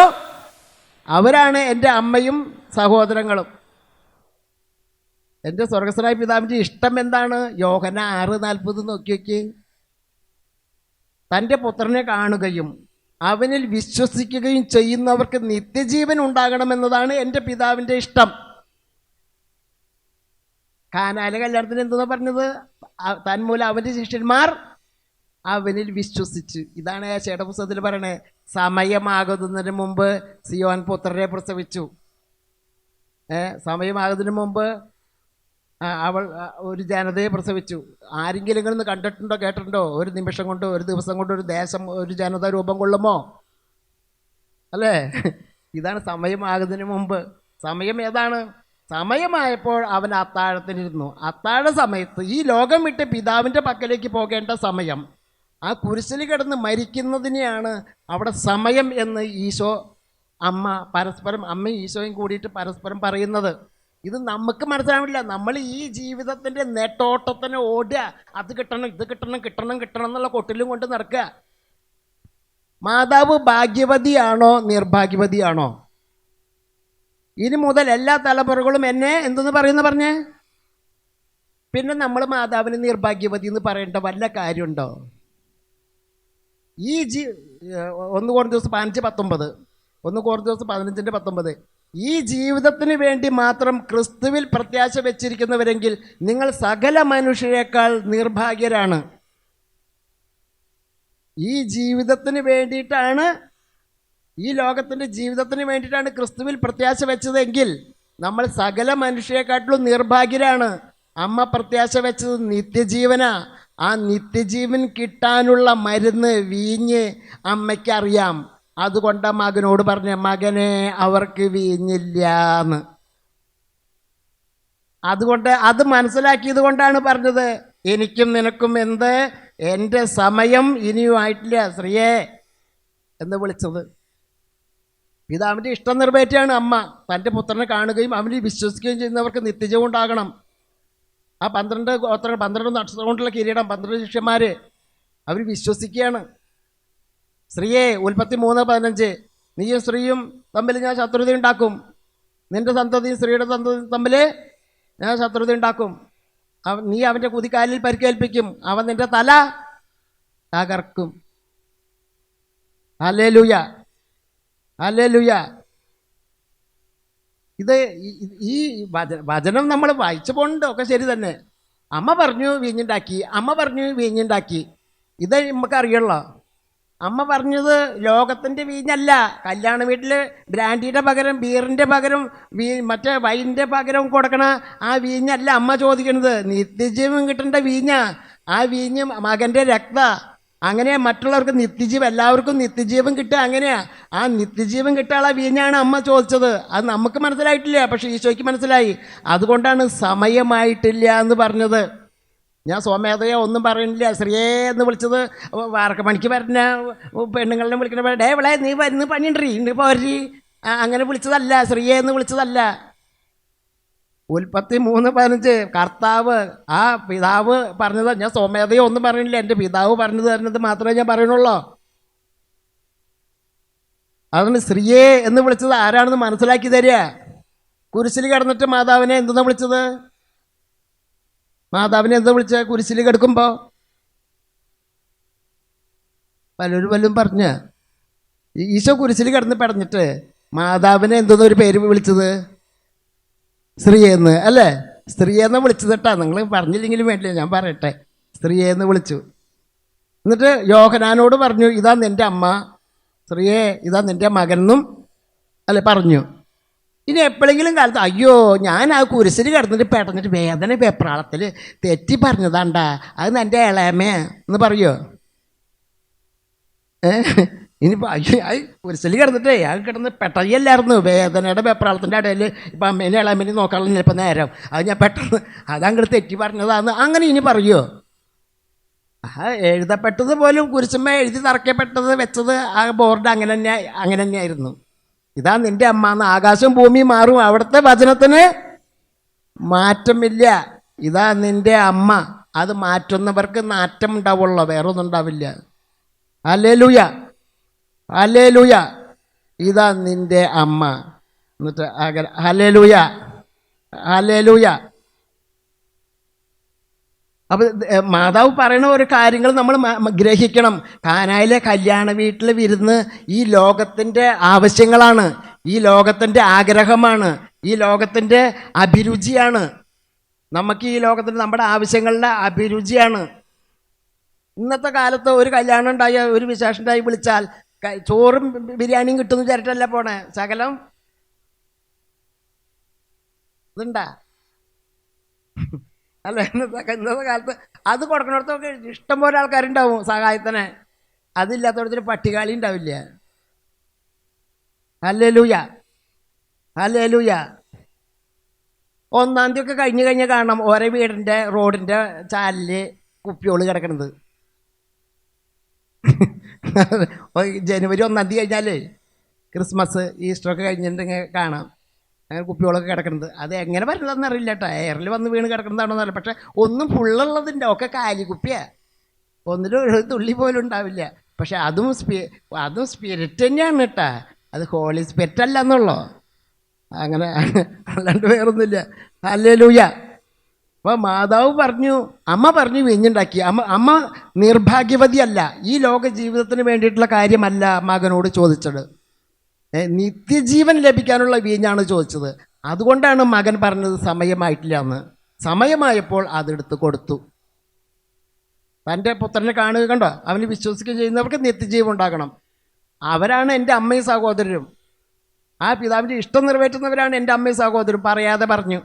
അവരാണ് എൻ്റെ അമ്മയും സഹോദരങ്ങളും. എൻ്റെ സ്വർഗസ്വനായ പിതാവിൻ്റെ ഇഷ്ടം എന്താണ്? യോഹന്നാൻ 6:40 നോക്കി വയ്ക്ക്. തൻ്റെ പുത്രനെ കാണുകയും അവനിൽ വിശ്വസിക്കുകയും ചെയ്യുന്നവർക്ക് നിത്യജീവൻ ഉണ്ടാകണമെന്നതാണ് എൻ്റെ പിതാവിൻ്റെ ഇഷ്ടം. കാനായിലെ കല്യാണത്തിന് എന്തെന്നാ പറഞ്ഞത്? തന്മൂലം അവൻ്റെ ശിഷ്യന്മാർ അവനിൽ വിശ്വസിച്ച്. ഇതാണ് ഏശയ്യാ പുസ്തകത്തിൽ പറയണേ, സമയമാകുന്നതിന് മുമ്പ് സിയോൻ പുത്രരെ പ്രസവിച്ചു. സമയമാകുന്നതിന് മുമ്പ് അവൾ ഒരു ജനതയെ പ്രസവിച്ചു. ആരെങ്കിലും ഇങ്ങനെ കണ്ടിട്ടുണ്ടോ, കേട്ടിട്ടുണ്ടോ? ഒരു നിമിഷം കൊണ്ട്, ഒരു ദിവസം കൊണ്ട് ഒരു ദേശം, ഒരു ജനത രൂപം കൊള്ളുമോ, അല്ലേ? ഇതാണ് സമയമാകുന്നതിന് മുമ്പ്. സമയം ഏതാണ്? സമയമായപ്പോൾ അവൻ അത്താഴത്തിനിരുന്നു. അത്താഴ സമയത്ത് ഈ ലോകം വിട്ട് പിതാവിൻ്റെ പക്കലേക്ക് പോകേണ്ട സമയം, ആ കുരിശിൽ കിടന്ന് മരിക്കുന്നതിനെയാണ് അവിടെ സമയം എന്ന് ഈശോ പരസ്പരം അമ്മയും ഈശോയും കൂടിയിട്ട് പരസ്പരം പറയുന്നത്. ഇത് നമുക്ക് മനസ്സിലാവില്ല. നമ്മൾ ഈ ജീവിതത്തിൻ്റെ നെട്ടോട്ടത്തിന് ഓടുക, അത് കിട്ടണം, ഇത് കിട്ടണം, കിട്ടണം കിട്ടണം എന്നുള്ള കൊട്ടിലും കൊണ്ട് നടക്കുക. മാതാവ് ഭാഗ്യവതിയാണോ നിർഭാഗ്യവതിയാണോ? ഇനി മുതൽ എല്ലാ തലമുറകളും എന്നെ എന്തെന്ന് പറഞ്ഞേ. പിന്നെ നമ്മൾ മാതാവിന് നിർഭാഗ്യവതി എന്ന് പറയേണ്ട വല്ല കാര്യമുണ്ടോ? ഈ 1 കൊരിന്ത്യസ് 15:19, 1 കൊരിന്ത്യസ് 15:19, ഈ ജീവിതത്തിന് വേണ്ടി മാത്രം ക്രിസ്തുവിൽ പ്രത്യാശ വെച്ചിരിക്കുന്നവരെങ്കിൽ നിങ്ങൾ സകല മനുഷ്യരെക്കാൾ നിർഭാഗ്യരാണ്. ഈ ജീവിതത്തിന് വേണ്ടിയിട്ടാണ്, ഈ ലോകത്തിൻ്റെ ജീവിതത്തിന് വേണ്ടിയിട്ടാണ് ക്രിസ്തുവിൽ പ്രത്യാശ വെച്ചതെങ്കിൽ നമ്മൾ സകല മനുഷ്യരെക്കാട്ടിലും നിർഭാഗ്യരാണ്. അമ്മ പ്രത്യാശ വെച്ചത് നിത്യജീവനാ. ആ നിത്യജീവൻ കിട്ടാനുള്ള മരുന്ന് വീഞ്ഞ് അമ്മയ്ക്കറിയാം. അതുകൊണ്ട് മകനോട് പറഞ്ഞ, മകനെ അവർക്ക് വീഞ്ഞില്ലാന്ന്. അതുകൊണ്ട് അത് മനസ്സിലാക്കിയത് കൊണ്ടാണ് പറഞ്ഞത്, എനിക്കും നിനക്കും എന്ത്, എൻ്റെ സമയം ഇനിയും ആയിട്ടില്ല സ്ത്രീയെ എന്ന് വിളിച്ചത്. പിതാവിൻ്റെ ഇഷ്ടം നിറവേറ്റിയാണ് അമ്മ. തൻ്റെ പുത്രനെ കാണുകയും അവനിൽ വിശ്വസിക്കുകയും ചെയ്യുന്നവർക്ക് നിത്യജീവൻ ഉണ്ടാകണം. ആ 12 നക്ഷത്രം കൊണ്ടുള്ള കിരീടം, 12 ശിഷ്യന്മാർ അവർ വിശ്വസിക്കുകയാണ്. സ്ത്രീയെ, ഉൽപ്പത്തി 3:15, നീയും സ്ത്രീയും തമ്മിൽ ഞാൻ ശത്രുത ഉണ്ടാക്കും, നിൻ്റെ സന്തതിയും സ്ത്രീയുടെ സന്തതിയും തമ്മിൽ ഞാൻ ശത്രുത ഉണ്ടാക്കും, നീ അവൻ്റെ കുതികാലിൽ പരിക്കേൽപ്പിക്കും, അവൻ നിൻ്റെ തല തകർക്കും. Hallelujah, hallelujah. ഇത് ഈ വചനം നമ്മൾ വായിച്ചു പോകണ്ടോ ഒക്കെ ശരി തന്നെ. അമ്മ പറഞ്ഞു വീഞ്ഞുണ്ടാക്കി, അമ്മ പറഞ്ഞു വീഞ്ഞുണ്ടാക്കി. ഇത് നമുക്കറിയുള്ളൂ. അമ്മ പറഞ്ഞത് ലോകത്തിൻ്റെ വീഞ്ഞല്ല. കല്യാണ വീട്ടിൽ ബ്രാൻഡിയുടെ പകരം ബീറിൻ്റെ പകരം മറ്റേ വൈൻ്റെ പകരം കൊടുക്കണ ആ വീഞ്ഞല്ല അമ്മ ചോദിക്കണത്. നിത്യജീവൻ കിട്ടേണ്ട വീഞ്ഞ. ആ വീഞ്ഞ് മകൻ്റെ രക്ത. അങ്ങനെ മറ്റുള്ളവർക്ക് നിത്യജീവൻ, എല്ലാവർക്കും നിത്യജീവൻ കിട്ടുക അങ്ങനെയാ. ആ നിത്യജീവൻ കിട്ടാനുള്ള വീഞ്ഞാണ് അമ്മ ചോദിച്ചത്. അത് നമുക്ക് മനസ്സിലായിട്ടില്ല, പക്ഷേ ഈശോയ്ക്ക് മനസ്സിലായി. അതുകൊണ്ടാണ് സമയമായിട്ടില്ല എന്ന് പറഞ്ഞത്. ഞാൻ സ്വമേധയോ ഒന്നും പറയുന്നില്ല. സ്ത്രീയെ എന്ന് വിളിച്ചത് വാർക്ക പണിക്ക് വരുന്ന പെണ്ണുങ്ങളെ വിളിക്കണ ഡേ വിളെ നീ വരുന്ന പണിയുണ്ടീ ഇന്ന് പോരി അങ്ങനെ വിളിച്ചതല്ല. സ്ത്രീയെ എന്ന് വിളിച്ചതല്ല. ഉൽപ്പത്തി 3:15 കർത്താവ് ആ പിതാവ് പറഞ്ഞത്. ഞാൻ സ്വമേധയോ ഒന്നും പറയുന്നില്ല, എൻ്റെ പിതാവ് പറഞ്ഞത് തരുന്നത് മാത്രമേ ഞാൻ പറയണുള്ളൂ. അതുകൊണ്ട് സ്ത്രീയെ എന്ന് വിളിച്ചത് ആരാണെന്ന് മനസ്സിലാക്കി തരിക. കുരിശിൽ കിടന്നിട്ട് മാതാവിനെ എന്തെന്നാണ് വിളിച്ചത്? മാതാവിനെ എന്താ വിളിച്ച കുരിശിൽ കിടക്കുമ്പോൾ? പലരും പറഞ്ഞ ഈശോ കുരിശിൽ കിടന്ന് പടഞ്ഞിട്ട് മാതാവിനെ എന്തെന്നൊരു പേര് വിളിച്ചത്? സ്ത്രീയെന്ന് അല്ലേ? സ്ത്രീയെന്ന് വിളിച്ചത് കേട്ടാ. നിങ്ങൾ പറഞ്ഞില്ലെങ്കിലും വേണ്ടില്ല, ഞാൻ പറയട്ടെ. സ്ത്രീയെന്ന് വിളിച്ചു. എന്നിട്ട് യോഹന്നാനോട് പറഞ്ഞു, ഇതാ നിൻ്റെ അമ്മ. സ്ത്രീയെ ഇതാ നിൻ്റെ മകനെന്നും അല്ലേ പറഞ്ഞു. ഇനി എപ്പോഴെങ്കിലും കാലത്ത് അയ്യോ ഞാൻ ആ കുരിശിൽ കിടന്നിട്ട് പെടഞ്ഞിട്ട് വേദന വെപ്രാളത്തിൽ തെറ്റി പറഞ്ഞതാണ്ടാ, അത് എൻ്റെ ഇളയമേ എന്ന് പറയുമോ? ഇനിയിപ്പോൾ അയ്യോ അത് കുരിശിൽ കിടന്നിട്ടേ അത് കിടന്ന് പെട്ടയല്ലായിരുന്നു. വേദനയുടെ വെപ്രാളത്തിൻ്റെ ഇടയിൽ ഇപ്പം അമ്മേനെ ഇളയമേനെ നോക്കാനുള്ള ചിലപ്പോൾ നേരം അത് ഞാൻ പെട്ടെന്ന് അതങ്ങോട്ട് തെറ്റി പറഞ്ഞതാന്ന് അങ്ങനെ ഇനി പറയുമോ? ആ എഴുതപ്പെട്ടത് പോലും കുരിശുമ്മ എഴുതി തറക്കപ്പെട്ടത് വെച്ചത് ആ ബോർഡ് അങ്ങനെ തന്നെയായിരുന്നു. ഇതാ നിൻ്റെ അമ്മ എന്ന്. ആകാശം ഭൂമി മാറും, അവിടുത്തെ വചനത്തിന് മാറ്റമില്ല. ഇതാ നിൻ്റെ അമ്മ. അത് മാറ്റുന്നവർക്ക് നാറ്റം ഉണ്ടാവുള്ളൂ, വേറെ ഒന്നും ഉണ്ടാവില്ല. Hallelujah, hallelujah. ഇതാ നിൻ്റെ അമ്മ. എന്നിട്ട് ഹല്ലേലൂയ, ഹല്ലേലൂയ. അപ്പോൾ മാതാവ് പറയുന്ന ഒരു കാര്യങ്ങൾ നമ്മൾ ഗ്രഹിക്കണം. കാനായിലെ കല്യാണ വീട്ടിൽ വിരുന്ന് ഈ ലോകത്തിൻ്റെ ആവശ്യങ്ങളാണ്, ഈ ലോകത്തിൻ്റെ ആഗ്രഹമാണ്, ഈ ലോകത്തിൻ്റെ അഭിരുചിയാണ്. നമുക്ക് ഈ ലോകത്തിൻ്റെ നമ്മുടെ ആവശ്യങ്ങളുടെ അഭിരുചിയാണ്. ഇന്നത്തെ കാലത്ത് ഒരു കല്യാണം ഉണ്ടായി, ഒരു വിശേഷം ഉണ്ടായി വിളിച്ചാൽ ചോറും ബിരിയാണിയും കിട്ടുന്ന വിചാരിച്ചല്ല പോണേ. ശകലം ഇതുണ്ടാ അല്ല? ഇന്നത്തെ കാലത്ത് അത് കൊടുക്കുന്നിടത്തൊക്കെ ഇഷ്ടംപോലെ ആൾക്കാരുണ്ടാവും സഹായത്തിന്. അതില്ലാത്തടത്തൊരു പട്ടികാളി ഉണ്ടാവില്ല. Hallelujah, hallelujah. 1-ാം തീയതി ഒക്കെ കഴിഞ്ഞ് കാണണം ഓരോ വീടിൻ്റെ റോഡിൻ്റെ ചാലിൽ കുപ്പിയോള് കിടക്കണത്. ജനുവരി 1-ാം തീയതി കഴിഞ്ഞാൽ ക്രിസ്മസ് ഈസ്റ്ററൊക്കെ കഴിഞ്ഞിട്ടുണ്ടെങ്കിൽ കാണാം അങ്ങനെ കുപ്പികളൊക്കെ കിടക്കുന്നത്. അത് എങ്ങനെ വരുന്നതെന്ന് അറിയില്ല കേട്ടോ. എയറിൽ വന്ന് വീണ് കിടക്കുന്നതാണോന്നല്ല. പക്ഷെ ഒന്നും ഫുള്ളുള്ളതിൻ്റെ ഒക്കെ കാലി കുപ്പിയാണ്. ഒന്നിലും ഒരു തുള്ളി പോലും ഉണ്ടാവില്ല. പക്ഷെ അതും സ്പിരിറ്റ് തന്നെയാണ് കേട്ടോ. അത് ഹോളി സ്പിരിറ്റ് അല്ല എന്നുള്ളൂ. അങ്ങനെ അല്ലാണ്ട് വേറൊന്നുമില്ല. ഹല്ലേലൂയ. അപ്പോൾ മാതാവ് പറഞ്ഞു, അമ്മ പറഞ്ഞു വീഞ്ഞുണ്ടാക്കി. അമ്മ നിർഭാഗ്യവതിയല്ല. ഈ ലോക ജീവിതത്തിന് വേണ്ടിയിട്ടുള്ള കാര്യമല്ല മകനോട് ചോദിച്ചത്. നിത്യജീവൻ ലഭിക്കാനുള്ള വീഞ്ഞാണ് ചോദിച്ചത്. അതുകൊണ്ടാണ് മകൻ പറഞ്ഞത് സമയമായിട്ടില്ല എന്ന്. സമയമായപ്പോൾ അതെടുത്ത് കൊടുത്തു. തൻ്റെ പുത്രനെ കാണുക കണ്ടോ, അവന് വിശ്വസിക്കുകയും ചെയ്യുന്നവർക്ക് നിത്യജീവൻ ഉണ്ടാകണം. അവരാണ് എൻ്റെ അമ്മയും സഹോദരരും. ആ പിതാവിൻ്റെ ഇഷ്ടം നിറവേറ്റുന്നവരാണ് എൻ്റെ അമ്മയും സഹോദരരും. പറയാതെ പറഞ്ഞു.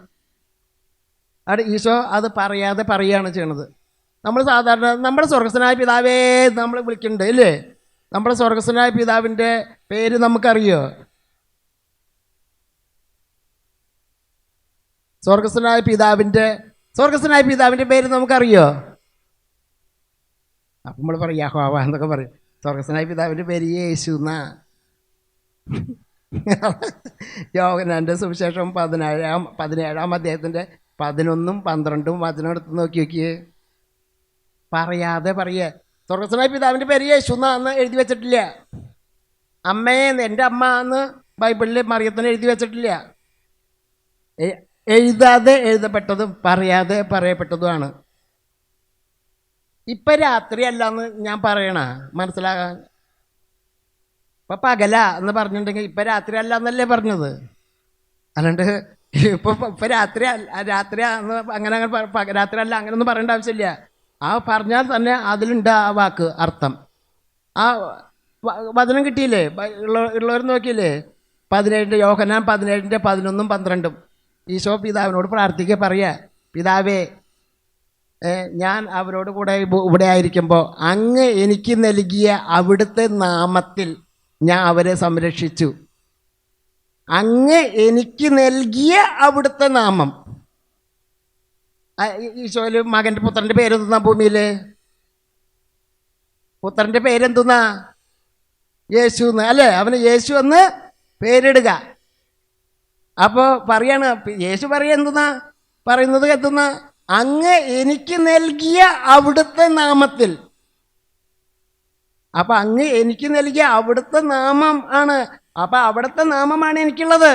അവിടെ ഈശോ അത് പറയാതെ പറയുകയാണ് ചെയ്യണത്. നമ്മൾ സാധാരണ നമ്മുടെ സ്വർഗസ്ഥനായ പിതാവേ നമ്മൾ വിളിക്കുന്നുണ്ട് അല്ലേ? നമ്മുടെ സ്വർഗസ്ഥനായ പിതാവിൻ്റെ പേര് നമുക്കറിയോ? സ്വർഗസ്ഥനായ പിതാവിൻ്റെ പേര് നമുക്കറിയോ? അപ്പം നമ്മൾ പറയും യഹോവ എന്നൊക്കെ പറയും. സ്വർഗസ്ഥനായ പിതാവിൻ്റെ പേര് യേശു എന്നാ. യോഹന്നാൻ്റെ സുവിശേഷം 17-ാം അധ്യായത്തിൻ്റെ 11-ഉം 12-ഉം വചനം എടുത്ത് നോക്കിയേ. പറയാതെ പറയേ. സ്വർഗസ്ഥനായ പിതാവിൻ്റെ പേര് യേശു എന്ന് എഴുതി വെച്ചിട്ടില്ല. അമ്മയെ എൻ്റെ അമ്മ എന്ന് ബൈബിളിൽ മറിയത്തിന് എഴുതി വെച്ചിട്ടില്ല. എഴുതാതെ എഴുതപ്പെട്ടതും പറയാതെ പറയപ്പെട്ടതുമാണ്. ഇപ്പം രാത്രിയല്ല എന്ന് ഞാൻ പറയണ മനസ്സിലാകാൻ. ഇപ്പം പകല എന്ന് പറഞ്ഞിട്ടുണ്ടെങ്കിൽ ഇപ്പം രാത്രി അല്ല എന്നല്ലേ പറഞ്ഞത്. അല്ലാണ്ട് ഇപ്പം രാത്രി അങ്ങനെ രാത്രി അല്ല അങ്ങനെയൊന്നും പറയേണ്ട ആവശ്യമില്ല. ആ പറഞ്ഞാൽ തന്നെ അതിലുണ്ട് ആ വാക്ക് അർത്ഥം. ആ വചനം കിട്ടിയില്ലേ? ഉള്ളവർ നോക്കിയില്ലേ? 17 യോഹന്നാൻ 17:11-12 ഈശോ പിതാവിനോട് പ്രാർത്ഥിക്കുക, പറയുക, പിതാവേ, ഞാൻ അവരോട് കൂടെ ഇവിടെ ആയിരിക്കുമ്പോൾ അങ്ങ് എനിക്ക് നൽകിയ അവിടുത്തെ നാമത്തിൽ ഞാൻ അവരെ സംരക്ഷിച്ചു. അങ്ങ് എനിക്ക് നൽകിയ അവിടുത്തെ നാമം. ഈശോയിൽ മകൻ്റെ പുത്രൻ്റെ പേരെന്തുന്നാ? ഭൂമിയിൽ പുത്രൻ്റെ പേരെന്തുന്നാ? യേശു എന്ന്, അല്ലേ? അവന് യേശു എന്ന് പേരിടുക. അപ്പോൾ പറയാണ്, യേശു പറയുക എന്തുന്നാ പറയുന്നത്? എന്തുന്നാ? അങ്ങ് എനിക്ക് നൽകിയ അവിടുത്തെ നാമത്തിൽ. അപ്പം അങ്ങ് എനിക്ക് നൽകിയ അവിടുത്തെ നാമം ആണ്. അപ്പം അവിടുത്തെ നാമമാണ് എനിക്കുള്ളത്.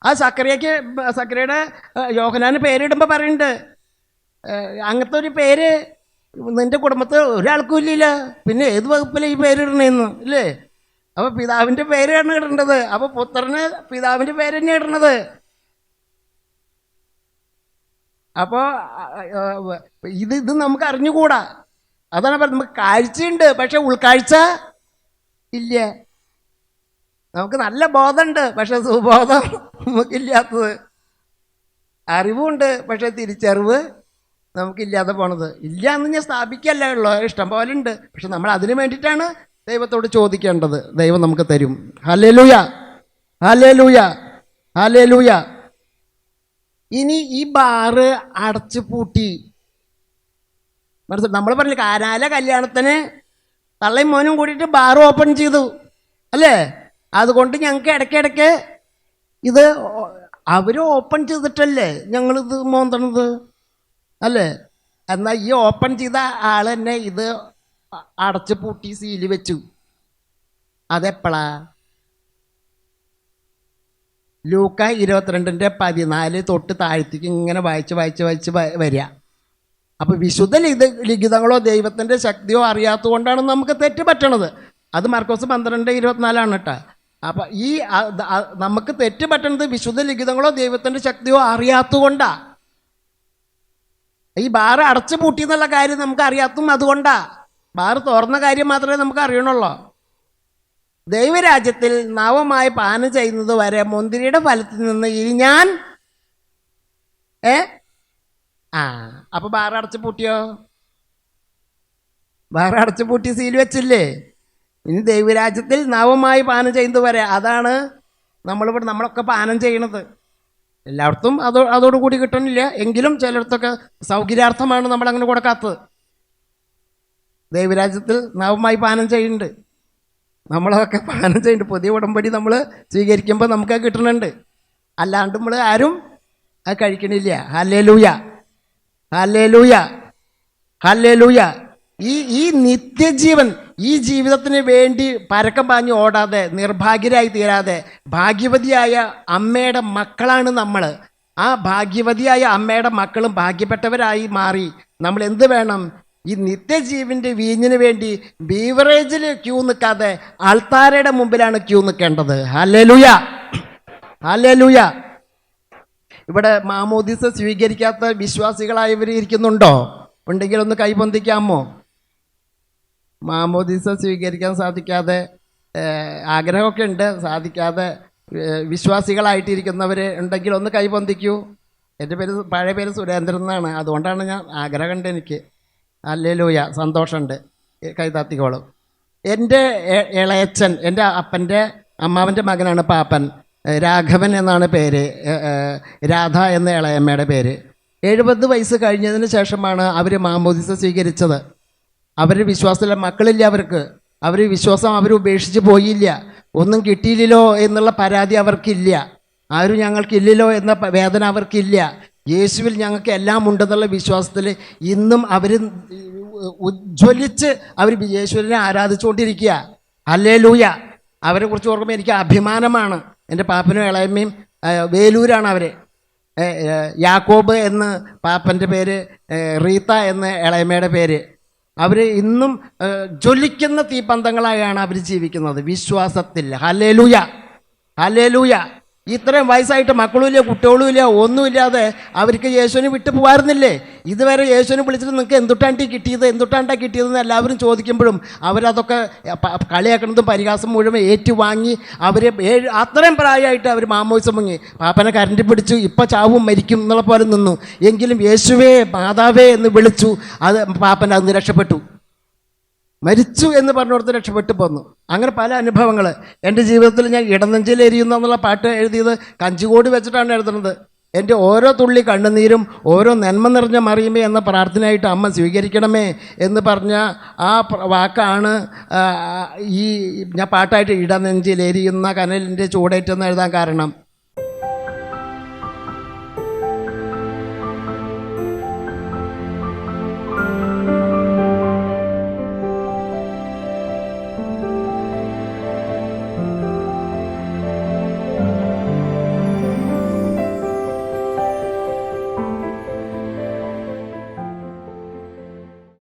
ആ സക്കറിയയുടെ യോഹന്നാന് പേരിടുമ്പോൾ പറയുന്നുണ്ട്, അങ്ങനത്തെ ഒരു പേര് നിൻ്റെ കുടുംബത്തിൽ ഒരാൾക്കും ഇല്ല, പിന്നെ ഏത് വകുപ്പിലാണ് ഈ പേരിടണേന്ന്, ഇല്ലേ? അപ്പോൾ പിതാവിൻ്റെ പേരാണ് ഇടേണ്ടത്. അപ്പോൾ പുത്രന് പിതാവിൻ്റെ പേര് തന്നെ ഇടണത്. അപ്പോൾ ഇത് നമുക്ക് അറിഞ്ഞുകൂടാ. അതാണ് പറഞ്ഞത്, നമുക്ക് കാഴ്ചയുണ്ട്, പക്ഷെ ഉൾക്കാഴ്ച ഇല്ല. നമുക്ക് നല്ല ബോധമുണ്ട്, പക്ഷെ സുബോധം നമുക്കില്ലാത്തത്. അറിവുണ്ട്, പക്ഷെ തിരിച്ചറിവ് നമുക്കില്ലാതെ പോണത്. ഇല്ല എന്ന് ഞാൻ സ്ഥാപിക്കല്ല, ഉള്ളൂ, ഇഷ്ടം പോലെ ഉണ്ട്. പക്ഷെ നമ്മൾ അതിന് വേണ്ടിയിട്ടാണ് ദൈവത്തോട് ചോദിക്കേണ്ടത്. ദൈവം നമുക്ക് തരും. Hallelujah, hallelujah, hallelujah. ഇനി ഈ ബാറ് അടച്ചു പൂട്ടി. മനസ്സിൽ നമ്മൾ പറഞ്ഞില്ല, കാനാല കല്യാണത്തിന് തള്ളയും മോനും കൂടിയിട്ട് ബാർ ഓപ്പൺ ചെയ്തു, അല്ലേ? അതുകൊണ്ട് ഞങ്ങൾക്ക് ഇടയ്ക്കിടയ്ക്ക് ഇത് അവർ ഓപ്പൺ ചെയ്തിട്ടല്ലേ ഞങ്ങളിത് മോന്തണത്, അല്ലേ? എന്നാൽ ഈ ഓപ്പൺ ചെയ്ത ആൾ തന്നെ ഇത് അടച്ചു പൂട്ടി സീല് വെച്ചു. അതെപ്പോഴാ? ലൂക്ക 22:14 തൊട്ട് താഴ്ത്തിക്ക് ഇങ്ങനെ വായിച്ച് വരിക. അപ്പോൾ വിശുദ്ധ ലിഖിതങ്ങളോ ദൈവത്തിൻ്റെ ശക്തിയോ അറിയാത്തത് കൊണ്ടാണ് നമുക്ക് തെറ്റ് പറ്റണത്. അത് മാർക്കോസ് 12:24 കേട്ടോ. അപ്പം ഈ നമുക്ക് തെറ്റ് പറ്റണത് വിശുദ്ധ ലിഖിതങ്ങളോ ദൈവത്തിൻ്റെ ശക്തിയോ അറിയാത്തത് കൊണ്ടാണ്. ഈ ബാറ് അടച്ചു പൂട്ടി എന്നുള്ള കാര്യം നമുക്ക് അറിയാത്തും അതുകൊണ്ടാണ്. ബാറ് തുറന്ന കാര്യം മാത്രമേ നമുക്ക് അറിയണുള്ളൂ. ദൈവരാജ്യത്തിൽ നവമായി പാനം ചെയ്യുന്നത് വരെ മുന്തിരിയുടെ ഫലത്തിൽ നിന്ന് ഇരിഞ്ഞാൻ അപ്പോൾ ബാറ് അടച്ചു പൂട്ടിയോ? ബാറ് അടച്ചു പൂട്ടി സീൽ വെച്ചില്ലേ? ഇനി ദൈവരാജ്യത്തിൽ നവമായി പാനം ചെയ്യുന്നത് വരെ. അതാണ് നമ്മളൊക്കെ പാനം ചെയ്യണത്. എല്ലായിടത്തും അതോടുകൂടി കിട്ടണില്ല, എങ്കിലും ചിലയിടത്തൊക്കെ സൗകര്യാർത്ഥമാണ് നമ്മളങ്ങനെ കൊടുക്കാത്തത്. ദൈവരാജ്യത്തിൽ നവമായി പാനം ചെയ്യുന്നുണ്ട്, നമ്മളതൊക്കെ പാനം ചെയ്യുന്നുണ്ട്. പുതിയ ഉടമ്പടി നമ്മൾ സ്വീകരിക്കുമ്പോൾ നമുക്ക് കിട്ടുന്നുണ്ട്, അല്ലാണ്ട് നമ്മൾ ആരും അത് കഴിക്കണില്ല. Hallelujah, hallelujah, hallelujah. ഈ നിത്യജീവൻ, ഈ ജീവിതത്തിന് വേണ്ടി പരക്കം പാഞ്ഞ് ഓടാതെ നിർഭാഗ്യരായി തീരാതെ ഭാഗ്യവതിയായ അമ്മയുടെ മക്കളാണ് നമ്മൾ. ആ ഭാഗ്യവതിയായ അമ്മയുടെ മക്കളും ഭാഗ്യപ്പെട്ടവരായി മാറി നമ്മൾ എന്ത് വേണം? ഈ നിത്യജീവൻ്റെ വീഞ്ഞിന് വേണ്ടി ബീവറേജിൽ ക്യൂ നിൽക്കാതെ ആൾത്താരയുടെ മുമ്പിലാണ് ക്യൂ നിൽക്കേണ്ടത്. Hallelujah, hallelujah. ഇവിടെ മാമോദീസ സ്വീകരിക്കാത്ത വിശ്വാസികളായവർ ഇരിക്കുന്നുണ്ടോ? ഉണ്ടെങ്കിൽ ഒന്ന് കൈപൊന്തിക്കാമോ? മാമോദീസ സ്വീകരിക്കാൻ സാധിക്കാതെ, ആഗ്രഹമൊക്കെ ഉണ്ട്, സാധിക്കാതെ വിശ്വാസികളായിട്ടിരിക്കുന്നവർ ഉണ്ടെങ്കിൽ ഒന്ന് കൈപൊന്തിക്കൂ. എൻ്റെ പഴയ പേര് സുരേന്ദ്രൻ എന്നാണ്, അതുകൊണ്ടാണ് ഞാൻ ആഗ്രഹമുണ്ട് എനിക്ക്. ഹല്ലേലൂയ, സന്തോഷമുണ്ട്, കൈതാത്തിക്കോളും. എൻ്റെ ഇളയച്ചൻ, എൻ്റെ അപ്പൻ്റെ അമ്മാവൻ്റെ മകനാണ് പാപ്പൻ. രാഘവൻ എന്നാണ് പേര്, രാധ എന്ന ഇളയമ്മയുടെ പേര്. 70 വയസ്സ് കഴിഞ്ഞതിന് ശേഷമാണ് അവർ മാമോദീസ സ്വീകരിച്ചത്. അവർ വിശ്വാസത്തിലെ മക്കളില്ല അവർ വിശ്വാസം അവർ ഉപേക്ഷിച്ച് പോയില്ല. ഒന്നും കിട്ടിയില്ലല്ലോ എന്നുള്ള പരാതി അവർക്കില്ല. ആരും ഞങ്ങൾക്കില്ലല്ലോ എന്ന വേദന അവർക്കില്ല. യേശുവിൽ ഞങ്ങൾക്ക് എല്ലാം ഉണ്ടെന്നുള്ള വിശ്വാസത്തിൽ ഇന്നും അവർ ഉജ്ജ്വലിച്ച് അവർ യേശുവിനെ ആരാധിച്ചുകൊണ്ടിരിക്കുക. ഹല്ലേലൂയ. അവരെക്കുറിച്ച് ഓർക്കുമ്പോൾ എനിക്ക് അഭിമാനമാണ്. എൻ്റെ പാപ്പനും ഇളയമ്മയും വേലൂരാണ് അവർ. യാക്കോബ് എന്ന് പാപ്പൻ്റെ പേര്, റീത്ത എന്ന് ഇളയമ്മയുടെ പേര്. അവർ ഇന്നും ജ്വലിക്കുന്ന തീപ്പന്തങ്ങളായാണ് അവർ ജീവിക്കുന്നത് വിശ്വാസത്തിൽ. Hallelujah, hallelujah. ഇത്രയും വയസ്സായിട്ട് മക്കളുമില്ല കുട്ടികളുമില്ല ഒന്നുമില്ലാതെ അവർക്ക് യേശുവിനെ വിട്ടു പോകാറുന്നില്ലേ? ഇതുവരെ യേശുവിനെ വിളിച്ചിട്ട് നിങ്ങൾക്ക് എന്തുട്ടാണ്ടി കിട്ടിയതെന്ന് എല്ലാവരും ചോദിക്കുമ്പോഴും അവരതൊക്കെ കളിയാക്കുന്നതും പരിഹാസം മുഴുവൻ ഏറ്റുവാങ്ങി അവർ അത്രയും പ്രായമായിട്ട് അവർ മാമോയിസം മുങ്ങി പാപ്പനെ കരണ്ടി പിടിച്ചു, ഇപ്പം ചാവും മരിക്കും എന്നുള്ള പോലെ നിന്നു. എങ്കിലും യേശുവേ മാതാവേ എന്ന് വിളിച്ചു. അത് പാപ്പൻ അന്ന് രക്ഷപ്പെട്ടു. മരിച്ചു എന്ന് പറഞ്ഞുകൊടുത്ത് രക്ഷപ്പെട്ടു പോന്നു. അങ്ങനെ പല അനുഭവങ്ങൾ എൻ്റെ ജീവിതത്തിൽ. ഞാൻ ഇടനെഞ്ചിൽ എരിയുന്നു എന്നുള്ള പാട്ട് എഴുതിയത് കഞ്ചിക്കോട് വെച്ചിട്ടാണ് എഴുതുന്നത്. എൻ്റെ ഓരോ തുള്ളി കണ്ണുനീരും ഓരോ നന്മ നിറഞ്ഞ മറിയുമേ എന്ന പ്രാർത്ഥനയായിട്ട് അമ്മ സ്വീകരിക്കണമേ എന്ന് പറഞ്ഞ ആ വാക്കാണ് ഈ ഞാൻ പാട്ടായിട്ട് ഇടനെഞ്ചിൽ എരിയുന്ന കനലിൻ്റെ ചൂടേറ്റെന്ന് എഴുതാൻ കാരണം.